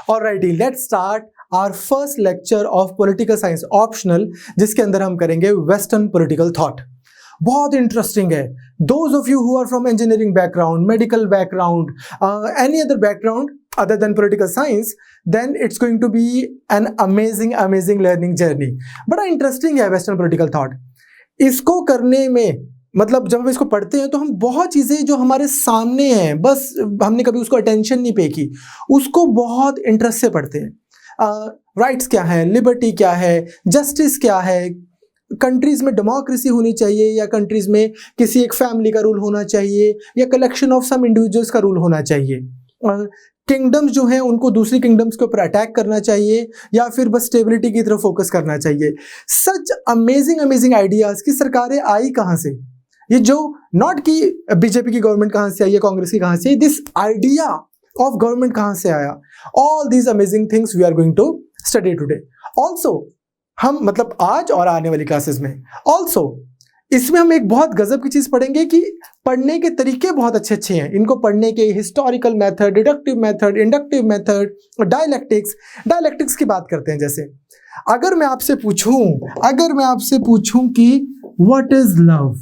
Alrighty, let's start our first lecture of political science optional, जिसके अंदर हम करेंगे वेस्टर्न पॉलिटिकल थॉट। बहुत इंटरेस्टिंग है। Those of you who are from engineering background, medical background, any other background other than political science, then it's going to be an amazing learning journey. बड़ा interesting है western political thought. इसको करने में मतलब जब हम इसको पढ़ते हैं तो हम बहुत चीज़ें जो हमारे सामने हैं, बस हमने कभी उसको अटेंशन नहीं पे की, उसको बहुत इंटरेस्ट से पढ़ते हैं। राइट्स क्या है, लिबर्टी क्या है, जस्टिस क्या है, कंट्रीज में डेमोक्रेसी होनी चाहिए या कंट्रीज में किसी एक फैमिली का रूल होना चाहिए या कलेक्शन ऑफ सम इंडिविजुअल्स का रूल होना चाहिए, किंगडम्स जो हैं उनको दूसरी किंगडम्स के ऊपर अटैक करना चाहिए या फिर बस स्टेबिलिटी की तरफ फोकस करना चाहिए। सच अमेजिंग आइडियाज की सरकारें आई कहाँ से, ये जो नॉट कि बीजेपी की गवर्नमेंट कहाँ से आई है, कांग्रेस की कहाँ से, दिस आइडिया ऑफ गवर्नमेंट कहाँ से आया, all these amazing things we are going to study today. Also हम मतलब आज और आने वाली क्लासेस में ऑल्सो इसमें हम एक बहुत गजब की चीज पढ़ेंगे कि पढ़ने के तरीके बहुत अच्छे हैं। इनको पढ़ने के historical method, deductive method, inductive method, dialectics की बात करते हैं। जैसे अगर मैं आपसे पूछूं कि व्हाट इज लव,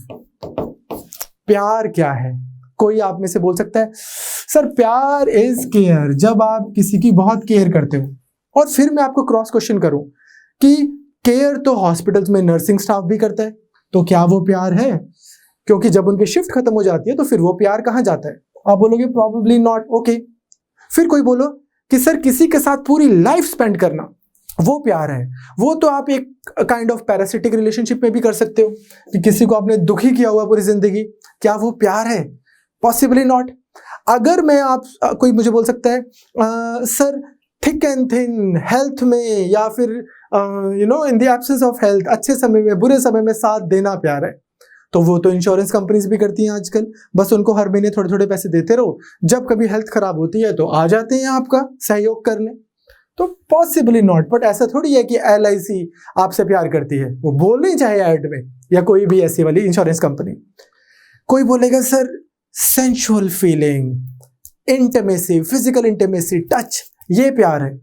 प्यार क्या है, कोई आप में से बोल सकता है सर प्यार इज केयर, जब आप किसी की बहुत केयर करते हो। और फिर मैं आपको क्रॉस क्वेश्चन करूं कि केयर तो हॉस्पिटल्स में नर्सिंग स्टाफ भी करता है, तो क्या वो प्यार है? क्योंकि जब उनकी शिफ्ट खत्म हो जाती है तो फिर वो प्यार कहाँ जाता है? आप बोलोगे प्रोबेबली नॉट। ओके, फिर कोई बोलो कि सर किसी के साथ पूरी लाइफ स्पेंड करना वो प्यार है, वो तो आप एक काइंड ऑफ पैरासिटिक रिलेशनशिप में भी कर सकते हो कि किसी को आपने दुखी किया हुआ पूरी जिंदगी, क्या वो प्यार है? Possibly not. अगर मैं कोई मुझे बोल सकता है sir thick and thin, health में या फिर in the absence of health, अच्छे समय में बुरे समय में साथ देना प्यार है, तो वो तो इंश्योरेंस कंपनीज भी करती हैं आजकल। बस उनको हर महीने थोड़े थोड़े पैसे देते रहो, जब कभी हेल्थ खराब होती है तो आ जाते हैं आपका सहयोग करने। तो पॉसिबली नॉट। बट ऐसा थोड़ी है कि LIC आपसे प्यार करती है, वो बोल नहीं चाहे ऐड में या कोई भी ऐसी वाली इंश्योरेंस कंपनी। कोई बोलेगा sir sensual feeling, intimacy, physical intimacy, touch, ये प्यार है।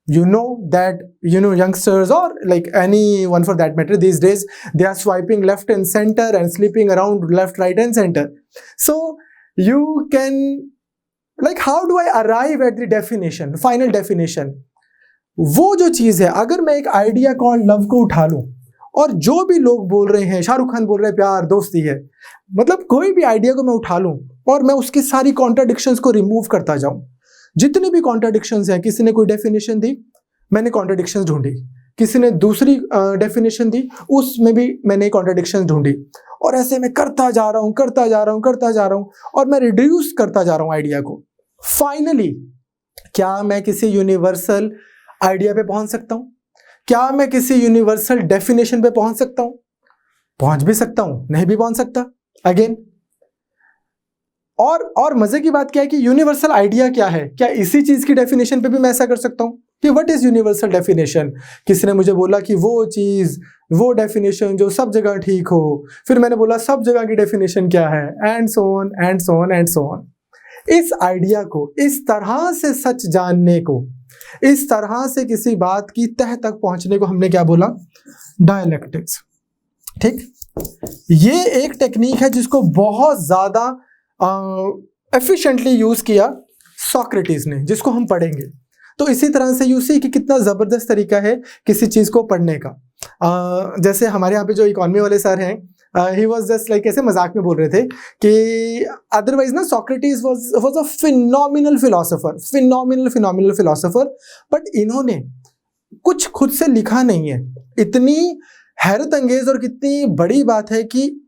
You know that youngsters or like anyone for that matter these days, they are swiping left and center and sleeping around left, right and center. So you can, like, how do I arrive at the definition, final definition? वो जो चीज है, अगर मैं एक idea called love को उठा लूं और जो भी लोग बोल रहे हैं, शाहरुख खान बोल रहे हैं प्यार दोस्ती है, मतलब कोई भी आइडिया को मैं उठा लूं और मैं उसकी सारी कॉन्ट्राडिक्शंस को रिमूव करता जाऊं, जितनी भी कॉन्ट्राडिक्शंस हैं, किसी ने कोई डेफिनेशन दी, मैंने कॉन्ट्राडिक्शंस ढूंढी, किसी ने दूसरी डेफिनेशन दी, उसमें भी मैंने कॉन्ट्राडिक्शंस ढूंढी, और ऐसे मैं करता जा रहा हूं और मैं रिड्यूस करता जा रहा हूं आइडिया को। फाइनली क्या मैं किसी यूनिवर्सल आइडिया पे पहुंच सकता हूं? क्या मैं किसी यूनिवर्सल डेफिनेशन पे पहुंच सकता हूं? पहुंच भी सकता हूं, नहीं भी पहुंच सकता। अगेन, और मजे की बात क्या है कि यूनिवर्सल आइडिया क्या है, क्या इसी चीज की डेफिनेशन पे भी मैं ऐसा कर सकता हूं कि व्हाट इज यूनिवर्सल डेफिनेशन? किसी ने मुझे बोला कि वो चीज, वो डेफिनेशन जो सब जगह ठीक हो, फिर मैंने बोला सब जगह की डेफिनेशन क्या है, and so on and so on and so on. इस आइडिया को, इस तरह से सच जानने को, इस तरह से किसी बात की तह तक पहुंचने को हमने क्या बोला? डायलेक्टिक्स। ठीक, ये एक टेक्निक है जिसको बहुत ज्यादा एफिशिएंटली यूज किया सोक्रेटिस ने, जिसको हम पढ़ेंगे। तो इसी तरह से यू सी कि कितना जबरदस्त तरीका है किसी चीज को पढ़ने का। जैसे हमारे यहाँ पे जो इकोनॉमी वाले सर हैं, ही वाज जस्ट लाइक ऐसे मजाक में बोल रहे थे कि अदरवाइज ना Socrates was a phenomenal philosopher, but इन्होंने कुछ खुद से लिखा नहीं है। इतनी हैरत अंगेज और कितनी बड़ी बात है कि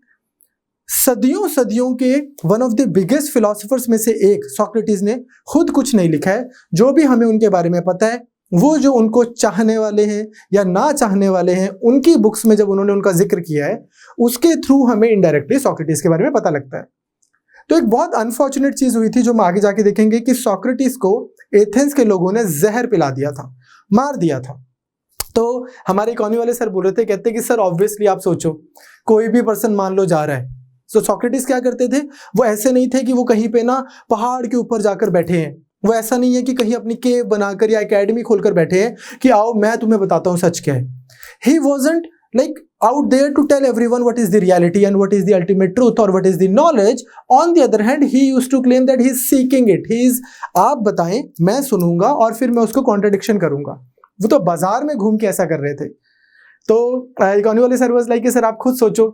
सदियों के one of the biggest philosophers में से एक सोक्रेटिस ने खुद कुछ नहीं लिखा है। जो भी हमें उनके बारे में पता है, वो जो उनको चाहने वाले हैं या ना चाहने वाले हैं, उनकी बुक्स में जब उन्होंने उनका जिक्र किया है, उसके थ्रू हमें इनडायरेक्टली सोक्रेटिस के बारे में पता लगता है। तो एक बहुत अनफॉर्चुनेट चीज हुई थी जो हम आगे जाके देखेंगे कि सोक्रेटिस को एथेंस के लोगों ने जहर पिला दिया था, मार दिया था। तो हमारे इकोनॉमी वाले सर बोल रहे थे, कहते कि सर ऑब्वियसली आप सोचो कोई भी पर्सन मान लो जा रहा है, तो सोक्रेटिस क्या करते थे, वो ऐसे नहीं थे कि वो कहीं पे ना पहाड़ के ऊपर जाकर बैठे हैं वो ऐसा नहीं है कि कहीं अपनी केव बनाकर या एकेडमी खोलकर बैठे हैं कि आओ मैं तुम्हें बताता हूँ सच क्या है. He wasn't like out there to tell everyone what is the reality and what is the ultimate truth or what is the knowledge. On the other hand, he used to claim that he is seeking it. He is, आप बताएं, मैं सुनूंगा और फिर मैं उसको contradiction करूंगा. वो तो बाजार में घूम के ऐसा कर रहे थे. तो इकोनॉमी वाले सर वाज लाइक कि सर आप खुद सोचो,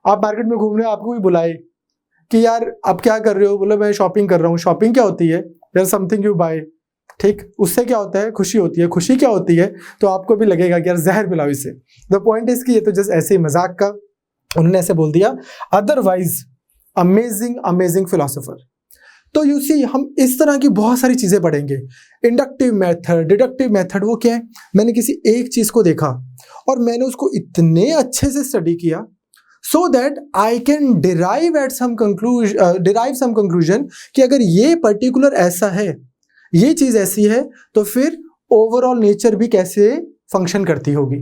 आप मार्केट में घूम रहे हो, आपको भी बुलाए कि यार आप क्या कर रहे हो, बोले मैं शॉपिंग कर रहा हूँ. शॉपिंग क्या होती है? There something you buy. ठीक, उससे क्या होता है? खुशी होती है. खुशी क्या होती है? तो आपको भी लगेगा कि यार जहर पिलाओ इसे. द पॉइंट इज कि ये तो जस्ट ऐसे ही मजाक का उन्होंने ऐसे बोल दिया. Otherwise amazing amazing philosopher. तो यू सी हम इस तरह की बहुत सारी चीजें पढ़ेंगे. इंडक्टिव मेथड, डिडक्टिव मेथड, वो क्या है? मैंने किसी एक चीज को देखा और मैंने उसको इतने अच्छे से स्टडी किया so that I can derive some conclusion कि अगर ये पर्टिकुलर ऐसा है, ये चीज ऐसी है, तो फिर ओवरऑल नेचर भी कैसे फंक्शन करती होगी.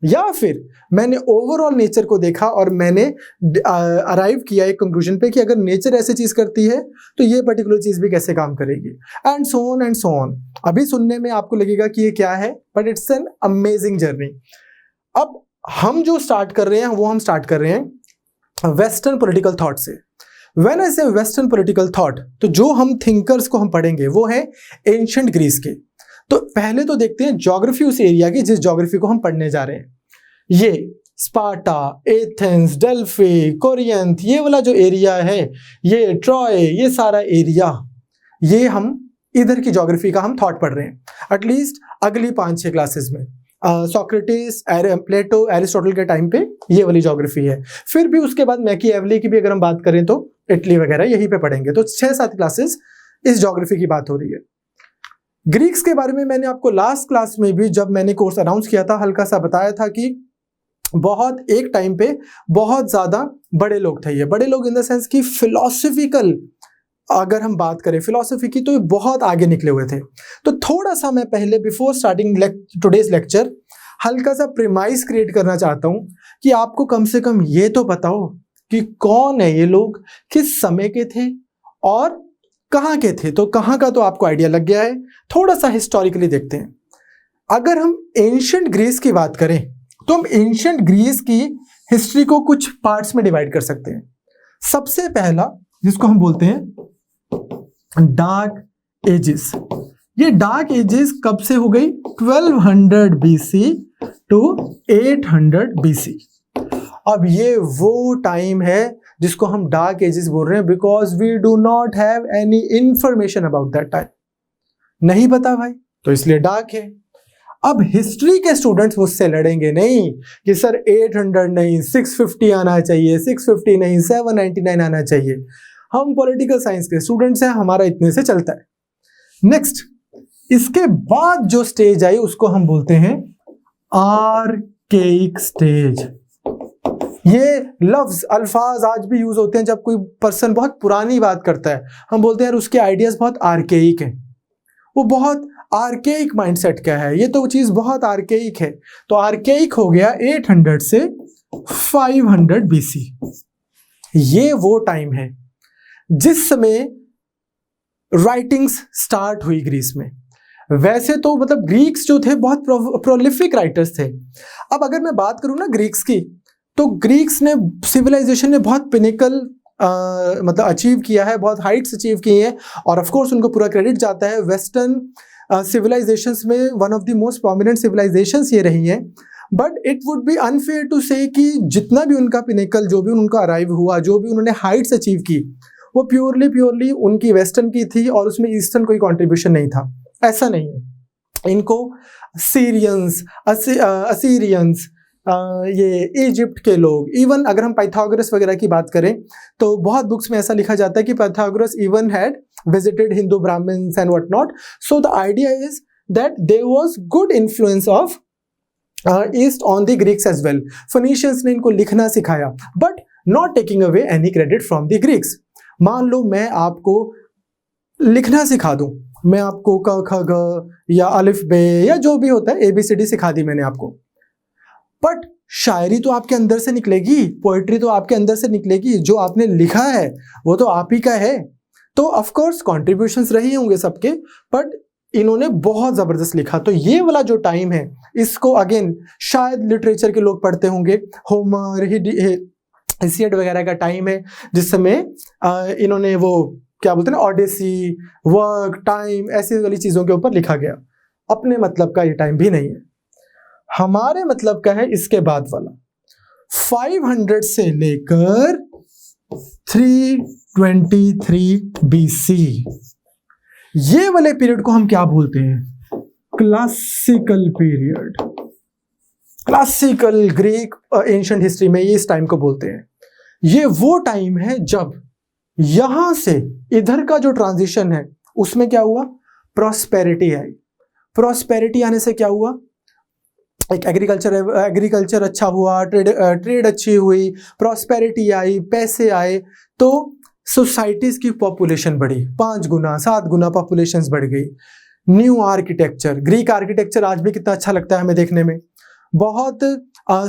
या फिर मैंने ओवरऑल नेचर को देखा और मैंने अराइव किया एक कंक्लूजन पे कि अगर नेचर ऐसी चीज करती है तो ये पर्टिकुलर चीज भी कैसे काम करेगी, and so on and so on. अभी सुनने में आपको लगेगा कि ये क्या है, but it's an amazing journey. अब हम जो स्टार्ट कर रहे हैं वो हम स्टार्ट कर रहे हैं वेस्टर्न पॉलिटिकल थॉट से. व्हेन आई से वेस्टर्न पॉलिटिकल थॉट, तो जो हम थिंकर्स को हम पढ़ेंगे वो है एंशिएंट ग्रीस के. तो पहले तो देखते हैं ज्योग्राफी उस एरिया की जिस ज्योग्राफी को हम पढ़ने जा रहे हैं. ये स्पार्टा, एथेंस, डेल्फी, कोरिंथ, ये वाला जो एरिया है, ये ट्रॉय, ये सारा एरिया, ये हम इधर की ज्योग्राफी का हम थॉट पढ़ रहे हैं एटलीस्ट अगली 5-6 क्लासेस में. सोक्रेटिस, प्लेटो, एरिस्टोटल के टाइम पे ये वाली ज्योग्राफी है. फिर भी उसके बाद मैकियावेली की भी अगर हम बात करें तो इटली वगैरह यहीं पे पढ़ेंगे. तो 6-7 क्लासेस इस ज्योग्राफी की बात हो रही है. ग्रीक्स के बारे में मैंने आपको लास्ट क्लास में भी जब मैंने कोर्स अनाउंस किया था हल्का सा बताया था कि बहुत एक टाइम पे बहुत ज्यादा बड़े लोग थे. ये बड़े लोग इन द सेंस कि फिलोसफिकल, अगर हम बात करें फिलॉसफी की, तो बहुत आगे निकले हुए थे. तो थोड़ा सा मैं पहले बिफोर स्टार्टिंग टुडेज लेक्चर हल्का सा प्रीमाइस क्रिएट करना चाहता हूं कि आपको कम से कम ये तो पता हो कि कौन है ये लोग, किस समय के थे और कहाँ के थे. तो कहाँ का तो आपको आइडिया लग गया है. थोड़ा सा हिस्टोरिकली देखते हैं. अगर हम एंशिएंट ग्रीस की बात करें तो हम एंशिएंट ग्रीस की हिस्ट्री को कुछ पार्ट्स में डिवाइड कर सकते हैं. सबसे पहला जिसको हम बोलते हैं डार्क एजेस. ये डार्क एजेस कब से हो गई? 1200 BC टू 800 BC. अब ये वो टाइम है जिसको हम डार्क एजेस बोल रहे हैं because we do not have any information about that time. नहीं पता भाई, तो इसलिए डार्क है. अब हिस्ट्री के स्टूडेंट्स मुझसे लड़ेंगे नहीं कि सर 800 नहीं 650 आना चाहिए, 650 नहीं 799 आना चाहिए. हम पॉलिटिकल साइंस के स्टूडेंट्स हैं, हमारा इतने से चलता है. नेक्स्ट, इसके बाद जो स्टेज आई उसको हम बोलते हैं आर्केइक स्टेज. ये लफ्ज अल्फाज आज भी यूज होते हैं जब कोई पर्सन बहुत पुरानी बात करता है. हम बोलते हैं यार उसके आइडियाज बहुत आर्केइक हैं. वो बहुत आर्केइक माइंडसेट का है, ये तो चीज बहुत आर्केइक है. तो आर्केइक हो गया 800 से 500 BC. ये वो टाइम है जिस समय राइटिंग्स स्टार्ट हुई ग्रीस में. वैसे तो मतलब ग्रीक्स जो थे बहुत प्रोलिफिक राइटर्स थे. अब अगर मैं बात करूं ना ग्रीक्स की, तो ग्रीक्स ने सिविलाइजेशन ने बहुत पिनिकल मतलब अचीव किया है, बहुत हाइट्स अचीव की हैं और ऑफ कोर्स उनको पूरा क्रेडिट जाता है. वेस्टर्न सिविलाइजेशंस में one of the most prominent civilisations ये रही हैं. But it would be unfair to say कि जितना भी उनका पिनिकल, जो भी उनका अराइव हुआ, जो भी उन्होंने हाइट्स अचीव की, वो प्योरली उनकी वेस्टर्न की थी और उसमें ईस्टर्न कोई कंट्रीब्यूशन नहीं था. ऐसा नहीं है. इनको सीरियंस, असीरियंस, ये इजिप्ट के लोग, इवन अगर हम पाइथागोरस वगैरह की बात करें तो बहुत बुक्स में ऐसा लिखा जाता है कि Pythagoras even had visited Hindu Brahmins and what not. So the idea is that there was good influence of East on the Greeks as well. Phoenicians ने इनको लिखना सिखाया, but not taking away any credit from the Greeks. मान लो मैं आपको लिखना सिखा दूं, मैं आपको क ख ग या अलिफ बे या जो भी होता है ABCD सिखा दी मैंने आपको, बट शायरी तो आपके अंदर से निकलेगी, पोएट्री तो आपके अंदर से निकलेगी. जो आपने लिखा है वो तो आप ही का है. तो ऑफ कोर्स कॉन्ट्रीब्यूशंस रही होंगे सबके, बट इन्होंने बहुत जबरदस्त लिखा। तो ये वाला जो टाइम है, इसको अगेन शायद लिटरेचर के लोग पढ़ते होंगे, होमर, हेसियड वगैरह का टाइम है, जिस समय इन्होंने वो क्या बोलते हैं ना, ऑडिसी, वर्क, टाइम, ऐसी वाली चीजों के ऊपर लिखा गया। अपने मतलब का ये टाइम भी नहीं है, हमारे मतलब का है इसके बाद वाला 500 से लेकर 323 BC। ये वाले पीरियड को हम क्या बोलते हैं? Classical period. Classical Greek ancient history में ये इस टाइम को बोलते हैं। ये वो टाइम है जब यहां से इधर का जो ट्रांजिशन है उसमें क्या हुआ? प्रॉस्पेरिटी आई। प्रॉस्पेरिटी आने से क्या हुआ? एक एग्रीकल्चर अच्छा हुआ, ट्रेड अच्छी हुई, प्रॉस्पेरिटी आई, पैसे आए, तो सोसाइटीज की पॉपुलेशन बढ़ी, 5 गुना 7 गुना पॉपुलेशंस बढ़ गई। न्यू आर्किटेक्चर, ग्रीक आर्किटेक्चर आज भी कितना अच्छा लगता है हमें देखने में। बहुत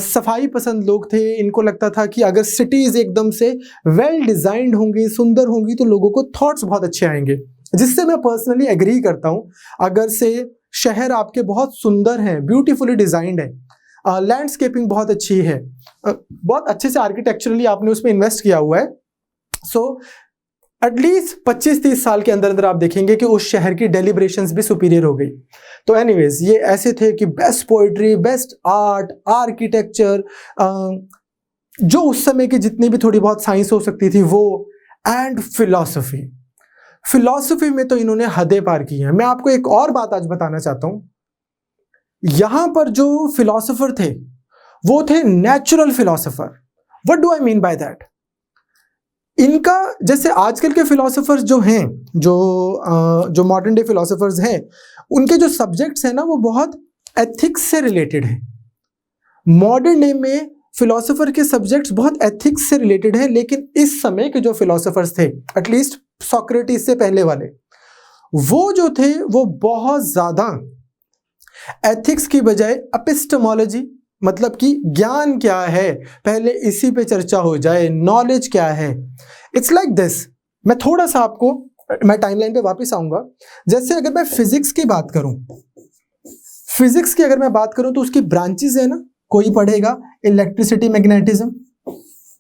सफाई पसंद लोग थे, इनको लगता था कि अगर सिटीज एकदम से वेल डिजाइंड होंगी, सुंदर होंगी, तो लोगों को थॉट्स बहुत अच्छे आएंगे, जिससे मैं पर्सनली एग्री करता हूँ। अगर से शहर आपके बहुत सुंदर हैं, ब्यूटीफुली डिजाइंड है, लैंडस्केपिंग बहुत अच्छी है, बहुत अच्छे से आर्किटेक्चरली आपने उसमें इन्वेस्ट किया हुआ है, सो एटलीस्ट 25-30 साल के अंदर अंदर आप देखेंगे कि उस शहर की डेलिब्रेशंस भी सुपीरियर हो गई। तो एनीवेज ये ऐसे थे कि best poetry, best art, architecture, जो उस समय की जितनी भी थोड़ी बहुत साइंस हो सकती थी वो, एंड फिलॉसफी। फिलॉसफी में तो इन्होंने हदें पार की हैं। मैं आपको एक और बात आज बताना चाहता हूं, यहां पर जो फिलॉसफर थे वो थे natural philosopher. What do I mean by that? इनका जैसे आजकल के फिलोसोफर्स जो हैं, जो मॉडर्न डे फिलोसोफर्स हैं, उनके जो सब्जेक्ट्स हैं ना वो बहुत एथिक्स से रिलेटेड है। मॉडर्न डे में फिलोसोफर के सब्जेक्ट्स बहुत एथिक्स से रिलेटेड है, लेकिन इस समय के जो फिलोसोफर्स थे, एटलीस्ट सोक्रेटिस से पहले वाले, वो जो थे वो बहुत ज्यादा एथिक्स की बजाय एपिस्टेमोलॉजी, मतलब कि ज्ञान क्या है, पहले इसी पे चर्चा हो जाए, नॉलेज क्या है। It's like this. मैं थोड़ा सा आपको, मैं टाइमलाइन पे वापस आऊंगा। जैसे अगर मैं फिजिक्स की बात करूं, फिजिक्स की अगर मैं बात करूं तो उसकी ब्रांचेस है ना, कोई पढ़ेगा इलेक्ट्रिसिटी, मैग्नेटिज्म,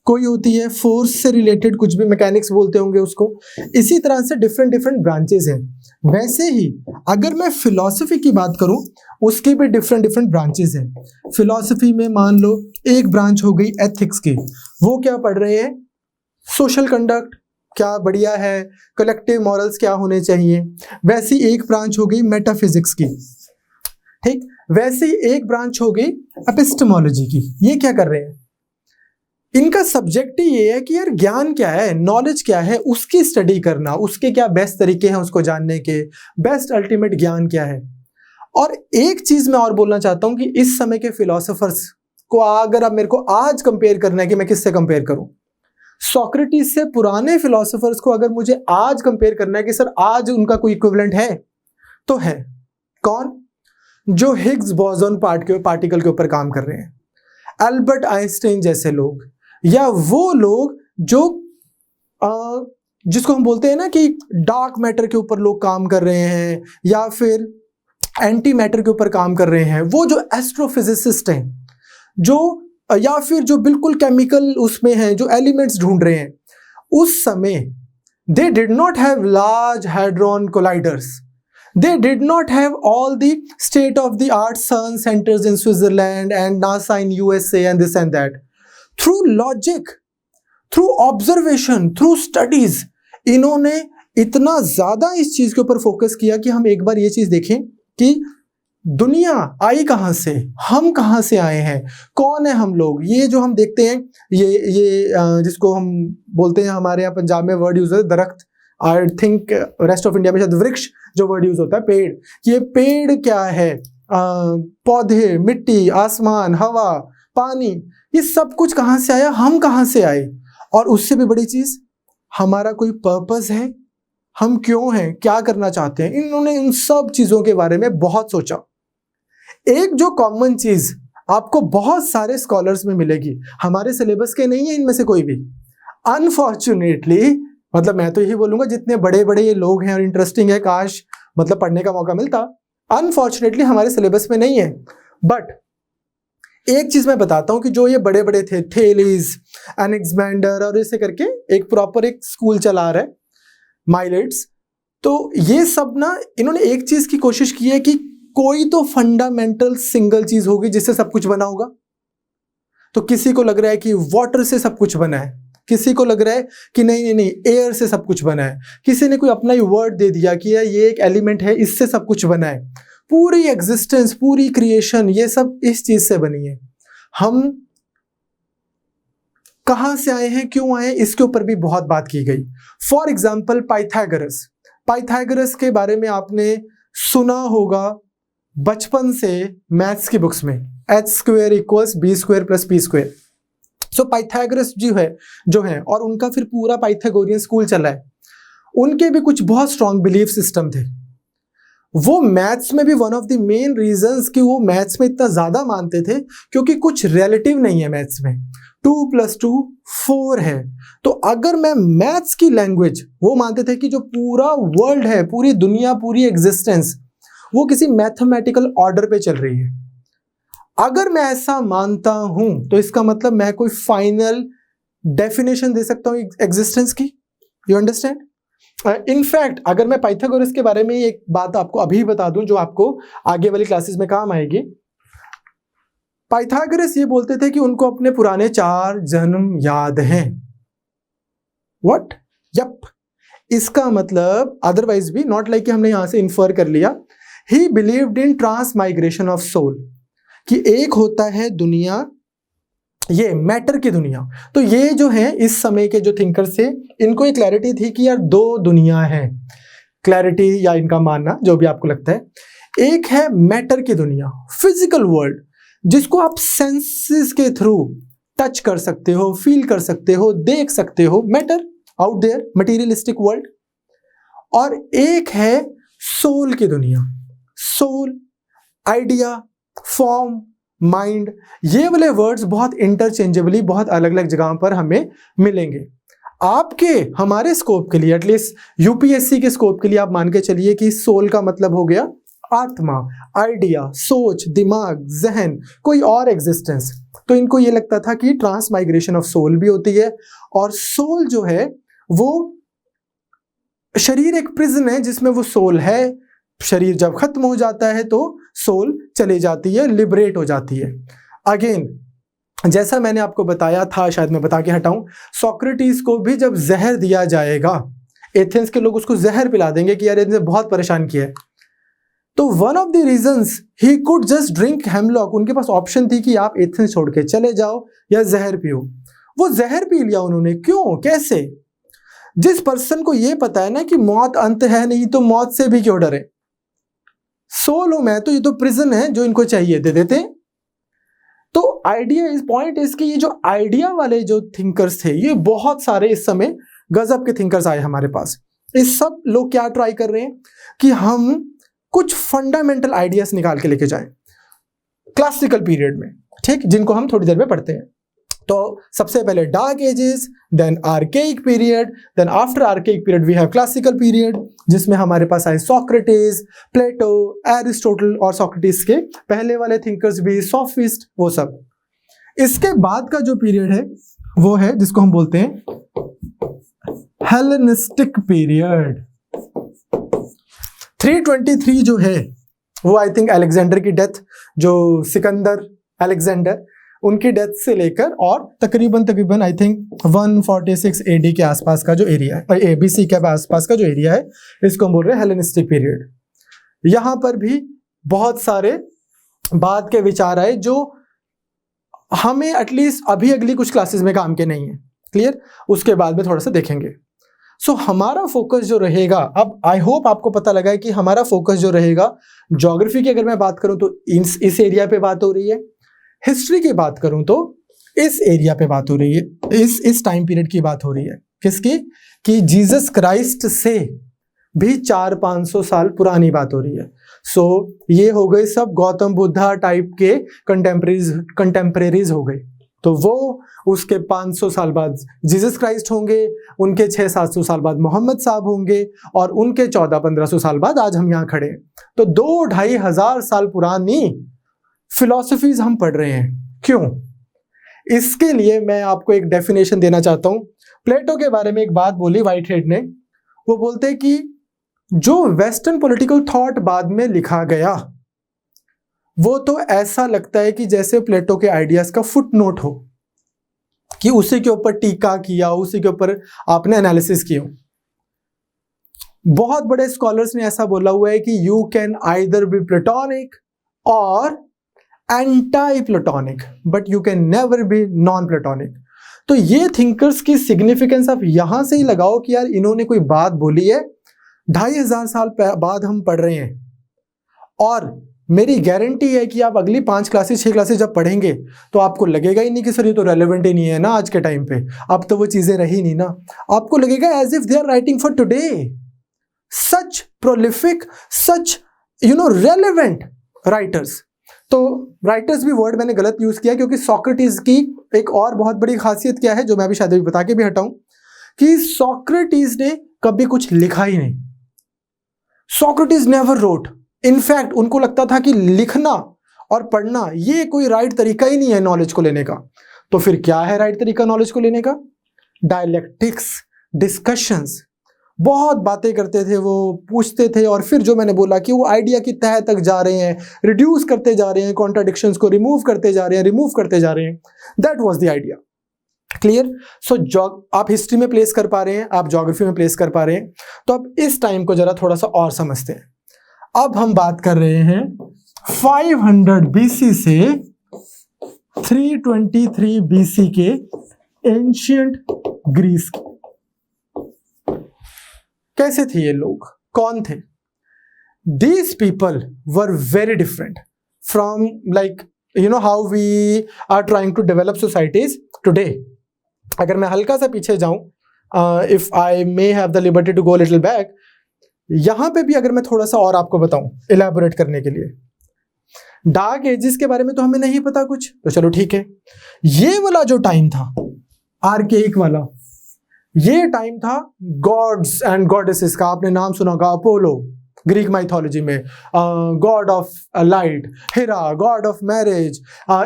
कोई होती है फोर्स से रिलेटेड, कुछ भी मैकेनिक्स बोलते होंगे उसको। इसी तरह से डिफरेंट डिफरेंट ब्रांचेस हैं। वैसे ही अगर मैं फिलॉसफी की बात करूं, उसकी भी डिफरेंट डिफरेंट ब्रांचेस हैं। फिलॉसफी में मान लो एक ब्रांच हो गई एथिक्स की, वो क्या पढ़ रहे हैं? सोशल कंडक्ट क्या बढ़िया है, कलेक्टिव मॉरल्स क्या होने चाहिए। वैसी एक ब्रांच हो गई मेटाफिजिक्स की, ठीक। वैसी एक ब्रांच हो गई एपिस्टेमोलॉजी की। ये क्या कर रहे हैं? इनका सब्जेक्ट ही ये है कि यार ज्ञान क्या है, नॉलेज क्या है, उसकी स्टडी करना, उसके क्या बेस्ट तरीके हैं उसको जानने के, बेस्ट अल्टीमेट ज्ञान क्या है। और एक चीज मैं और बोलना चाहता हूं कि इस समय के फिलोसोफर्स को अगर आप मेरे को आज कंपेयर करना है कि मैं किससे कंपेयर करूं, सोक्रेटिस से पुराने फिलोसोफर्स को अगर मुझे आज कंपेयर करना है कि सर आज उनका कोई इक्विवेलेंट है, तो है। कौन? जो हिग्स बोसॉन पार्टिकल के ऊपर काम कर रहे हैं, अल्बर्ट आइंस्टाइन जैसे लोग, या वो लोग जो जिसको हम बोलते हैं ना कि डार्क मैटर के ऊपर लोग काम कर रहे हैं, या फिर एंटी मैटर के ऊपर काम कर रहे हैं, वो जो एस्ट्रोफिजिसिस्ट हैं, जो या फिर जो बिल्कुल केमिकल उसमें हैं, जो एलिमेंट्स ढूंढ रहे हैं, उस समय they did not have large hadron colliders, they did not have all the state of the art CERN centers in Switzerland and NASA in USA and this and that. Through logic, through observation, through studies, इन्होंने इतना ज्यादा इस चीज के ऊपर focus किया कि हम एक बार ये चीज देखें कि दुनिया आई कहां से, हम कहां से आए हैं, कौन है हम लोग। ये जो हम देखते हैं, ये जिसको हम बोलते हैं, हमारे यहाँ पंजाब में वर्ड यूज होता है दरख्त, I think rest of India में शायद वृक्ष जो वर्ड यूज होता है, पेड़। ये पेड़ क्या है, पौधे, मिट्टी, आसमान, हवा, पानी, ये सब कुछ कहां से आया, हम कहां से आए। और उससे भी बड़ी चीज, हमारा कोई पर्पस है, हम क्यों हैं, क्या करना चाहते हैं। इन्होंने इन सब चीजों के बारे में बहुत सोचा। एक जो कॉमन चीज आपको बहुत सारे स्कॉलर्स में मिलेगी, हमारे सिलेबस के नहीं है इनमें से कोई भी, अनफॉर्चुनेटली मतलब मैं तो यही बोलूंगा जितने बड़े बड़े ये लोग हैं और इंटरेस्टिंग है, काश मतलब पढ़ने का मौका मिलता। अनफॉर्चुनेटली हमारे सिलेबस में नहीं है। बट एक चीज मैं बताता हूं कि जो ये बड़े बड़े थे, थेलीज, एनेक्समैंडर और ऐसे करके एक प्रॉपर एक स्कूल चला रहा है, माइलेट्स, तो ये सब ना इन्होंने एक चीज की कोशिश की है कि कोई तो फंडामेंटल सिंगल चीज होगी जिससे सब कुछ बना होगा। तो किसी को लग रहा है कि वाटर से सब कुछ बना है, किसी को लग रहा है कि नहीं एयर से सब कुछ बना है, किसी ने कोई अपना ही वर्ड दे दिया कि ये एक एलिमेंट है, इससे सब कुछ बना है। पूरी एग्जिस्टेंस, पूरी क्रिएशन, ये सब इस चीज से बनी है। हम कहां से आए हैं, क्यों आए हैं, इसके ऊपर भी बहुत बात की गई। फॉर एग्जाम्पल पाइथागोरस के बारे में आपने सुना होगा बचपन से मैथ्स की बुक्स में, h² = b² + p²। सो पाइथागोरस जो है और उनका फिर पूरा पाइथागोरियन स्कूल चला है। उनके भी कुछ बहुत स्ट्रॉन्ग बिलीफ सिस्टम थे। वो मैथ्स में भी one of the main reasons कि वो मैथ्स में इतना ज्यादा मानते थे क्योंकि कुछ रिलेटिव नहीं है मैथ्स में, 2 + 2 4 है। तो अगर मैं मैथ्स की लैंग्वेज, वो मानते थे कि जो पूरा वर्ल्ड है, पूरी दुनिया, पूरी एग्जिस्टेंस, वो किसी मैथमेटिकल ऑर्डर पे चल रही है। अगर मैं ऐसा मानता हूं तो इसका मतलब मैं कोई फाइनल डेफिनेशन दे सकता हूं एग्जिस्टेंस की। You understand? इनफैक्ट अगर मैं पाइथागोरस के बारे में एक बात आपको अभी बता दूं जो आपको आगे वाली क्लासेस में काम आएगी। पाइथागोरस ये बोलते थे कि उनको अपने पुराने 4 जन्म याद हैं। व्हाट? यप। इसका मतलब अदरवाइज भी नॉट लाइक कि हमने यहां से इन्फर कर लिया। He believed in transmigration of soul, कि एक होता है दुनिया, ये मैटर की दुनिया। तो ये जो है इस समय के जो थिंकर्स थे, इनको एक क्लैरिटी थी कि यार 2 दुनिया है। क्लैरिटी या इनका मानना जो भी आपको लगता है। एक है मैटर की दुनिया, फिजिकल वर्ल्ड, जिसको आप सेंसेस के थ्रू टच कर सकते हो, फील कर सकते हो, देख सकते हो, matter out there, materialistic world. और एक है सोल की दुनिया, सोल, आइडिया, फॉर्म, माइंड। ये वाले वर्ड्स बहुत इंटरचेंजेबली बहुत अलग अलग जगहों पर हमें मिलेंगे। आपके हमारे स्कोप के लिए, एटलीस्ट यूपीएससी के स्कोप के लिए आप मान के चलिए कि सोल का मतलब हो गया आत्मा, आइडिया, सोच, दिमाग, जहन, कोई और एग्जिस्टेंस। तो इनको ये लगता था कि ट्रांसमाइग्रेशन ऑफ सोल भी होती है, और सोल जो है वो शरीर एक प्रिजन है जिसमें वो सोल है। शरीर जब खत्म हो जाता है तो सोल चली जाती है, लिबरेट हो जाती है। अगेन जैसा मैंने आपको बताया था, शायद मैं बता के हटाऊं, सोक्रेटिस को भी जब जहर दिया जाएगा, एथेंस के लोग उसको जहर पिला देंगे कि यार इसने बहुत परेशान किया है, तो one of the reasons he could just drink hemlock. उनके पास ऑप्शन थी कि आप एथेंस छोड़ के चले जाओ या जहर पियो। वो जहर पी लिया उन्होंने। क्यों, कैसे? जिस पर्सन को ये पता है ना कि मौत अंत है नहीं, तो मौत से भी क्यों डरे? सोल हूं मैं, तो ये तो प्रिजन है, जो इनको चाहिए दे देते। तो आइडिया इस पॉइंट इस कि ये जो आइडिया वाले जो थिंकर्स थे, ये बहुत सारे इस समय गजब के थिंकर्स आए हमारे पास। इस सब लोग क्या ट्राई कर रहे हैं कि हम कुछ फंडामेंटल आइडियाज निकाल के लेके जाएं क्लासिकल पीरियड में, ठीक, जिनको हम थोड़ी देर में पढ़ते हैं। तो सबसे पहले dark ages, then archaic period, then after archaic period we have classical period, जिसमें हमारे पास आए सोक्रेटिस, प्लेटो, एरिस्टोटल, और सोक्रेटिस के पहले वाले थिंकर्स भी, सोफिस्ट, वो सब। इसके बाद का जो पीरियड है वो है जिसको हम बोलते हैं हेलेनिस्टिक पीरियड। 323 जो है वो आई थिंक अलेक्जेंडर की डेथ, जो सिकंदर अलेक्जेंडर, उनकी डेथ से लेकर और तकरीबन आई थिंक 146 एडी के आसपास का जो एरिया है, एबीसी के आसपास का जो एरिया है, इसको हम बोल रहे हैं हेलेनिस्टिक पीरियड। यहां पर भी बहुत सारे बाद के विचार आए जो हमें एटलीस्ट अभी अगली कुछ क्लासेस में काम के नहीं है। क्लियर? उसके बाद में थोड़ा सा देखेंगे। सो हमारा फोकस जो रहेगा, अब आई होप आपको पता लगा है कि हमारा फोकस जो रहेगा, ज्योग्राफी की अगर मैं बात करूं तो इस एरिया पे बात हो रही है, हिस्ट्री की बात करूं तो इस एरिया पे बात हो रही है, इस टाइम पीरियड की बात हो रही है। किसकी? कि जीसस क्राइस्ट से भी 400-500 साल पुरानी बात हो रही है। सो ये हो गए सब गौतम बुद्धा टाइप के कंटेम्परेरीज हो गए। तो वो उसके 500 साल बाद जीसस क्राइस्ट होंगे, उनके 600-700 साल बाद मोहम्मद साहब होंगे, और उनके 1400-1500 साल बाद आज हम यहाँ खड़े हैं। तो 2-2.5 हजार साल पुरानी फिलॉसफीज हम पढ़ रहे हैं। क्यों? इसके लिए मैं आपको एक डेफिनेशन देना चाहता हूं। प्लेटो के बारे में एक बात बोली व्हाइट हेड ने, वो बोलते हैं कि जो वेस्टर्न पॉलिटिकल थॉट बाद में लिखा गया वो तो ऐसा लगता है कि जैसे प्लेटो के आइडियाज का फुटनोट हो, कि उसी के ऊपर टीका किया, उसी के ऊपर आपने एनालिसिस किया। बहुत बड़े स्कॉलर्स ने ऐसा बोला हुआ है कि you can either be platonic और anti platonic, but you can never be non platonic. तो ये थिंकर्स की सिग्निफिकेंस आप यहां से ही लगाओ कि यार इन्होंने कोई बात बोली है, 2500 साल बाद हम पढ़ रहे हैं, और मेरी गारंटी है कि आप अगली 5 क्लासेस 6 क्लासेस जब पढ़ेंगे तो आपको लगेगा ही नहीं कि सर ये तो रेलेवेंट ही नहीं है ना आज के टाइम पे, अब तो वो चीजें रही नहीं ना। आपको लगेगा as if they are writing for today, such prolific, such relevant writers. तो राइटर्स भी वर्ड मैंने गलत यूज किया, क्योंकि सॉक्रेटिस की एक और बहुत बड़ी खासियत क्या है जो मैं भी शायद अभी बता के भी हटाऊं, कि सॉक्रेटिस ने कभी कुछ लिखा ही नहीं। Socrates never road. इनफैक्ट उनको लगता था कि लिखना और पढ़ना ये कोई राइट तरीका ही नहीं है नॉलेज को लेने का। तो फिर क्या है राइट तरीका नॉलेज को लेने का? डायलेक्टिक्स, डिस्कशंस, बहुत बातें करते थे वो, पूछते थे, और फिर जो मैंने बोला कि वो आइडिया की तह तक जा रहे हैं, रिड्यूस करते जा रहे हैं, कॉन्ट्राडिक्शंस को रिमूव करते जा रहे हैं, रिमूव करते जा रहे हैं। That was the idea. Clear? So आप हिस्ट्री में प्लेस कर पा रहे हैं, आप ज्योग्राफी में प्लेस कर पा रहे हैं। तो अब इस टाइम को जरा थोड़ा सा और समझते हैं। अब हम बात कर रहे हैं 500 BC से 323 BC के एंशियंट ग्रीस की। कैसे थे ये लोग? कौन थे? These people were very different from how we are trying to develop societies today. अगर मैं हल्का सा पीछे जाऊं, if I may have the liberty to go a little back, यहां पे भी अगर मैं थोड़ा सा और आपको बताऊं इलैबोरेट करने के लिए, डार्क एजेस के बारे में तो हमें नहीं पता कुछ, तो चलो ठीक है। ये वाला जो टाइम था आर्केइक वाला, ये टाइम था गॉड्स एंड गॉडेसेस का। आपने नाम सुना होगा, अपोलो ग्रीक माइथोलॉजी में, god of light, Hera god of marriage.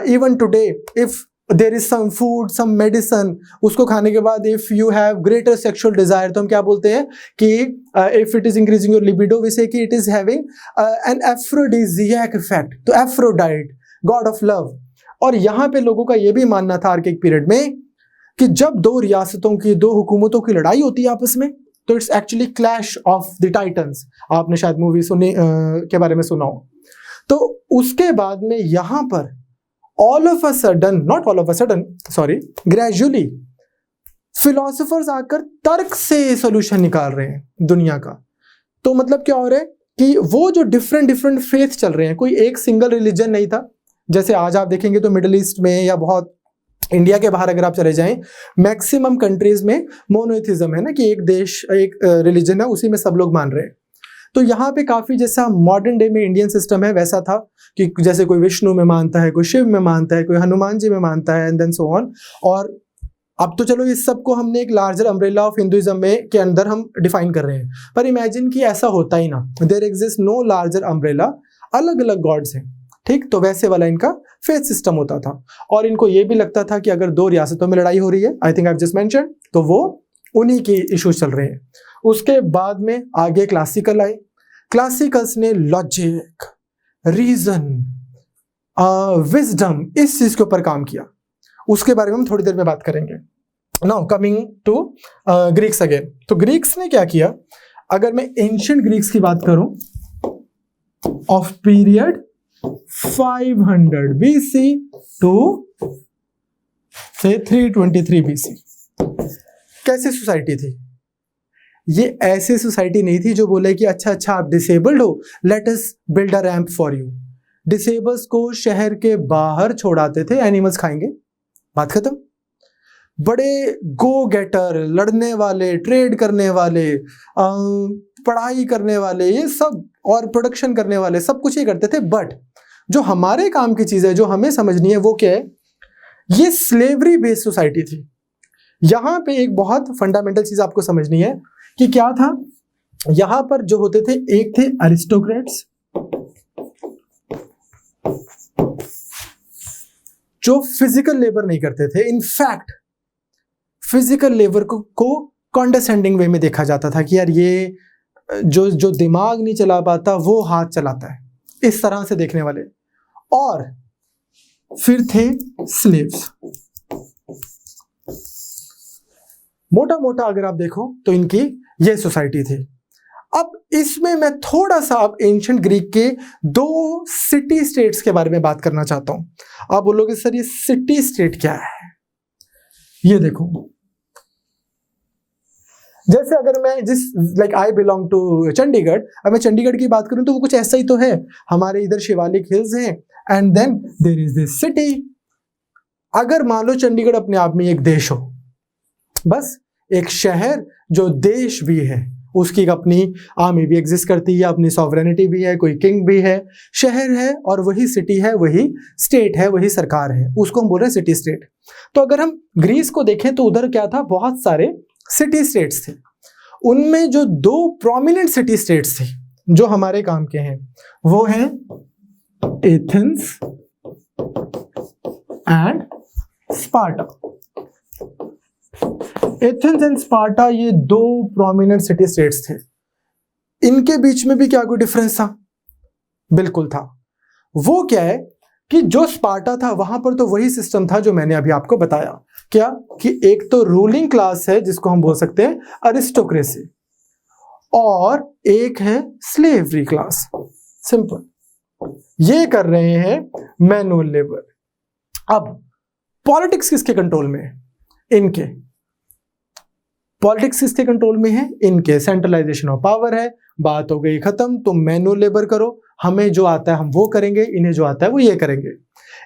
Even today if there is some food, some medicine, उसको खाने के बाद if you have greater sexual desire, तो हम क्या बोलते हैं कि if it is increasing your libido, we say that it is having an aphrodisiac effect. तो एफ्रोडाइट, गॉड ऑफ लव। और यहाँ पे लोगों का ये भी मानना था आर्किक पीरियड में कि जब दो रियासतों की, दो हुकूमतों की लड़ाई होती है आपस में, तो it's actually clash of the titans. आपने शायद मूवी सुनी के बारे में सुना हो। तो उसके बाद में यहां पर all of a sudden, not all of a sudden, sorry, gradually philosophers आकर तर्क से सॉल्यूशन निकाल रहे हैं दुनिया का। तो मतलब क्या हो रहा है कि वो जो डिफरेंट फेथ चल रहे हैं, कोई एक सिंगल रिलीजन नहीं था। जैसे आज आप देखेंगे तो मिडिल ईस्ट में या बहुत इंडिया के बाहर अगर आप चले जाएं, मैक्सिमम कंट्रीज में मोनोथिज्म है ना, कि एक देश एक रिलीजन है, उसी में सब लोग मान रहे हैं। तो यहाँ पे काफी जैसा मॉडर्न डे में इंडियन सिस्टम है वैसा था कि जैसे कोई विष्णु में मानता है, कोई शिव में मानता है, कोई हनुमान जी में मानता है, एंड देन सो ऑन। और अब तो चलो इस सब को हमने एक लार्जर अम्ब्रेला ऑफ हिंदुइज्म में के अंदर हम डिफाइन कर रहे हैं, पर इमेजिन कि ऐसा होता ही ना, there exist no larger umbrella, अलग अलग गॉड्स हैं, ठीक। तो वैसे वाला इनका फेथ सिस्टम होता था। और इनको ये भी लगता था कि अगर दो रियासतों में लड़ाई हो रही है, I think I just mention, तो वो उन्हीं के इश्यूज चल रहे हैं। उसके बाद में आगे क्लासिकल आए। क्लासिकल्स ने लॉजिक, रीजन, विजडम, इस चीज के ऊपर काम किया। उसके बारे में हम थोड़ी देर में बात करेंगे। Now coming to Greeks again. तो ग्रीक्स ने क्या किया, अगर मैं एंशिएंट ग्रीक्स की बात करूं ऑफ पीरियड 500 BC टू से 323 BC, कैसी सोसाइटी थी ये? ऐसी सोसाइटी नहीं थी जो बोले कि अच्छा आप डिसेबल्ड हो, let us build a ramp for you. Disables को शहर के बाहर छोड़ाते थे, एनिमल्स खाएंगे, बात खत्म। बड़े गो गेटर, लड़ने वाले, ट्रेड करने वाले, पढ़ाई करने वाले, ये सब, और प्रोडक्शन करने वाले, सब कुछ ही करते थे। बट जो हमारे काम की चीज है, जो हमें समझनी है, वो क्या है? ये स्लेवरी बेस्ड सोसाइटी थी। यहां पे एक बहुत फंडामेंटल चीज आपको समझनी है कि क्या था। यहां पर जो होते थे, एक थे अरिस्टोक्रेट्स जो फिजिकल लेबर नहीं करते थे। इनफैक्ट फिजिकल लेबर को कॉन्डेसेंडिंग वे में देखा जाता था कि यार ये जो दिमाग नहीं चला पाता वो हाथ चलाता है, इस तरह से देखने वाले। और फिर थे स्लेव्स। मोटा मोटा अगर आप देखो तो इनकी ये सोसाइटी थी। अब इसमें मैं थोड़ा सा अब एंशिएंट ग्रीक के 2 सिटी स्टेट्स के बारे में बात करना चाहता हूं। आप बोलोगे सर ये सिटी स्टेट क्या है? ये देखो, जैसे अगर मैं like I belong to Chandigarh, अब मैं चंडीगढ़ की बात करूं तो वो कुछ ऐसा ही तो है। हमारे इधर शिवालिक हिल्स हैं and then there is this city. अगर मान लो चंडीगढ़ अपने आप में एक देश हो, बस एक शहर जो देश भी है, उसकी अपनी आर्मी भी एग्जिस्ट करती है, अपनी सॉवरेनिटी भी है, कोई किंग भी है, शहर है और वही सिटी है, वही स्टेट है, वही सरकार है, उसको हम बोल रहे हैं सिटी स्टेट। तो अगर हम ग्रीस को देखें तो उधर क्या था, बहुत सारे सिटी स्टेट्स थे। उनमें जो 2 प्रोमिनेंट सिटी स्टेट्स थे जो हमारे काम के हैं वो हैं Athens and Sparta. Athens and Sparta ये 2 प्रोमिनेंट सिटी स्टेट्स थे। इनके बीच में भी क्या कोई डिफरेंस था? बिल्कुल था। वो क्या है कि जो स्पार्टा था वहां पर तो वही सिस्टम था जो मैंने अभी आपको बताया। क्या कि एक तो रूलिंग क्लास है जिसको हम बोल सकते हैं अरिस्टोक्रेसी, और एक है स्लेवरी क्लास। सिंपल। ये कर रहे हैं मैनुअल लेबर। अब पॉलिटिक्स किसके कंट्रोल में है? इनके। पॉलिटिक्स किसके कंट्रोल में है? इनके। सेंट्रलाइजेशन ऑफ पावर है, बात हो गई खत्म। तुम मैनुअल लेबर करो, हमें जो आता है हम वो करेंगे, इन्हें जो आता है वो ये करेंगे।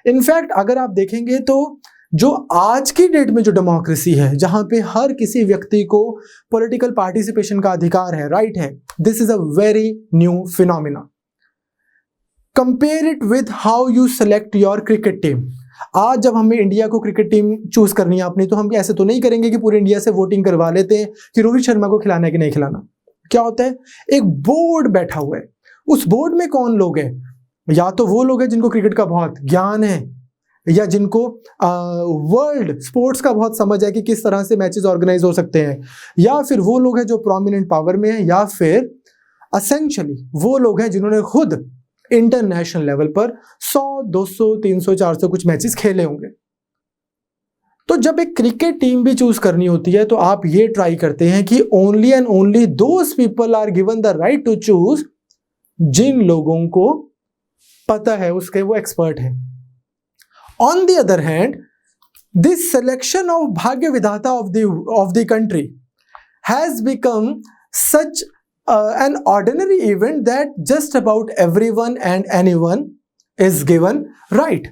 इनफैक्ट अगर आप देखेंगे तो जो आज की डेट में जो डेमोक्रेसी है, जहां पे हर किसी व्यक्ति को पॉलिटिकल पार्टिसिपेशन का अधिकार है, राइट है, this is a very new phenomena. Compare it with how you select your cricket team. आज जब हमें इंडिया को क्रिकेट टीम चूज करनी है अपनी, तो हम ऐसे तो नहीं करेंगे कि पूरे इंडिया से वोटिंग करवा लेते हैं कि रोहित शर्मा को खिलाना है कि नहीं खिलाना। क्या होता है, एक बोर्ड बैठा हुआ है। उस बोर्ड में कौन लोग हैं? या तो वो लोग हैं जिनको क्रिकेट का बहुत ज्ञान है, या जिनको वर्ल्ड स्पोर्ट्स का बहुत समझ है कि किस तरह से मैचेस ऑर्गेनाइज हो सकते हैं, या फिर वो लोग हैं जो प्रोमिनेंट पावर में है, या फिर एसेंशियली वो लोग हैं जिन्होंने खुद इंटरनेशनल लेवल पर 100, 200, 300, 400 कुछ मैचेस खेले होंगे। तो जब एक क्रिकेट टीम भी चूज करनी होती है तो आप ये ट्राई करते हैं कि only and only those people are given the right to choose जिन लोगों को पता है, उसके वो एक्सपर्ट हैं। On the other hand, this selection of भाग्य विधाता of the country has become such an ordinary event that just about everyone and anyone is given right।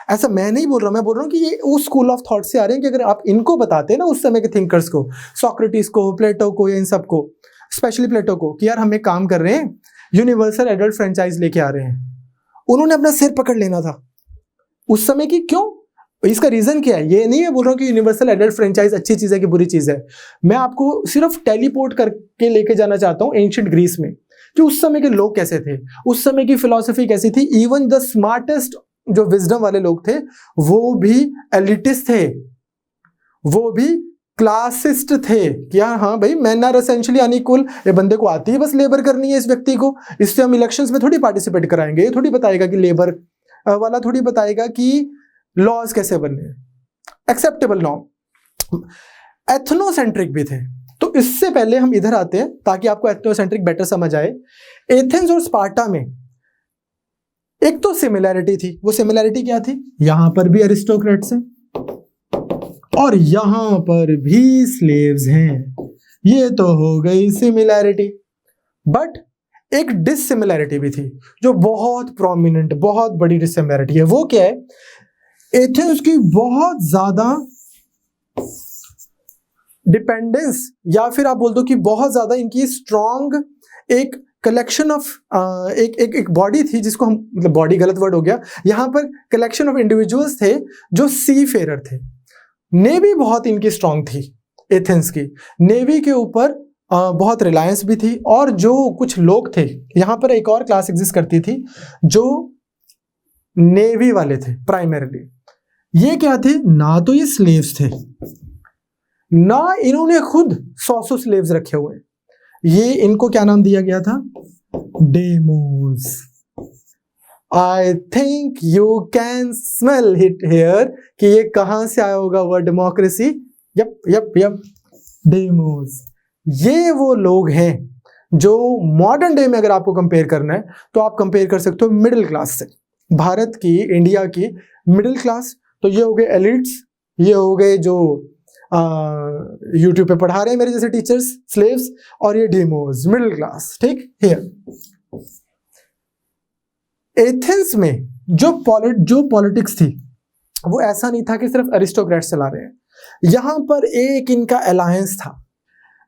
ऐसा मैं नहीं बोल रहा, मैं बोल रहा हूं कि ये उस स्कूल ऑफ थॉट से आ रहे हैं कि अगर आप इनको बताते हैं ना, उस समय के थिंकर्स को, सोक्रेटिस को, प्लेटो को, या इन सब को, स्पेशली प्लेटो को, कि यार हम एक काम कर रहे हैं, यूनिवर्सल एडल्ट फ्रेंचाइज लेके आ रहे हैं, उन्होंने अपना सिर पकड़ लेना था उस समय की। क्यों? इसका रीजन क्या है? ये नहीं है बोल रहा हूं कि यूनिवर्सल एडल्ट फ्रेंचाइज अच्छी चीज है कि बुरी चीज है। मैं आपको सिर्फ टेलीपोर्ट करके लेके जाना चाहता हूं एंशिएंट ग्रीस में, कि उस समय के लोग कैसे थे, उस समय की फिलॉसफी कैसी थी। इवन द स्मार्टेस्ट जो विजडम वाले लोग थे वो भी एलिटिस्ट थे, वो भी क्लासिस्ट थे। क्या? हाँ भाई, मैन आर एसेंशियली अनइक्वल। ये बंदे को आती है बस लेबर करनी है, इस व्यक्ति को, इससे हम इलेक्शंस में थोड़ी पार्टिसिपेट कराएंगे। ये थोड़ी बताएगा कि लेबर वाला थोड़ी बताएगा कि लॉज कैसे बनने, एक्सेप्टेबल नॉर्म। एथनोसेंट्रिक भी थे। तो इससे पहले हम इधर आते हैं ताकि आपको एथनोसेंट्रिक बेटर समझ आए। एथेंस और स्पार्टा में एक तो सिमिलैरिटी थी। वो सिमिलैरिटी क्या थी? यहां पर भी अरिस्टोक्रेट्स हैं और यहां पर भी स्लेव्स हैं। ये तो हो गई सिमिलैरिटी। बट एक डिसिमिलैरिटी भी थी जो बहुत प्रोमिनेंट, बहुत बड़ी डिसिमिलैरिटी है। वो क्या है? एथेंस की बहुत ज्यादा डिपेंडेंस, या फिर आप बोल दो कि बहुत ज्यादा इनकी स्ट्रॉन्ग एक कलेक्शन ऑफ एक बॉडी थी जिसको हम, मतलब बॉडी गलत वर्ड हो गया, यहाँ पर कलेक्शन ऑफ इंडिविजुअल्स थे जो सी फेरर थे। नेवी बहुत इनकी स्ट्रांग थी, एथेंस की नेवी के ऊपर बहुत रिलायंस भी थी। और जो कुछ लोग थे, यहाँ पर एक और क्लास एग्जिस्ट करती थी जो नेवी वाले थे प्राइमरीली। ये क्या थे? ना तो ये स्लेव्स थे, ना इन्होंने खुद 100 स्लेव्स रखे हुए। ये इनको क्या नाम दिया गया था? Demos. I think you can smell it here कि ये कहां से आया होगा word democracy. Yup yup yup, demos. ये वो लोग हैं जो मॉडर्न डे में अगर आपको कंपेयर करना है तो आप कंपेयर कर सकते हो मिडिल क्लास से, भारत की, इंडिया की मिडिल क्लास। तो ये हो गए एलिट्स, ये हो गए जो यूट्यूब पे पढ़ा रहे हैं मेरे जैसे टीचर्स, स्लेव्स, और ये डेमोस, मिडिल क्लास। ठीक, हियर एथेंस में जो पॉलिटिक्स थी वो ऐसा नहीं था कि सिर्फ एरिस्टोक्रेट्स चला रहे हैं। यहां पर एक इनका अलायंस था।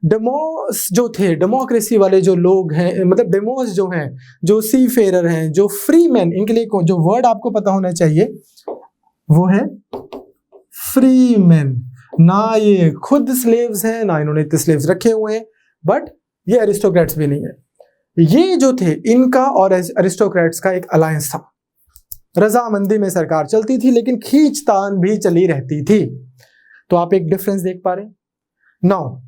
डेमोस जो थे, डेमोक्रेसी वाले जो लोग हैं, मतलब डेमोस जो हैं, जो सी फेरर हैं, जो फ्री मैन, इनके लिए जो वर्ड आपको पता होना चाहिए वो है फ्री मैन। ना ये खुद स्लेव्स हैं, ना इन्होंने इतने स्लेव्स रखे हुए हैं, बट ये एरिस्टोक्रेट्स भी नहीं है। ये जो थे, इनका और एरिस्टोक्रेट्स का एक अलायंस था। रजामंदी में सरकार चलती थी लेकिन खींचतान भी चली रहती थी। तो आप एक डिफरेंस देख पा रहे हैं। नाउ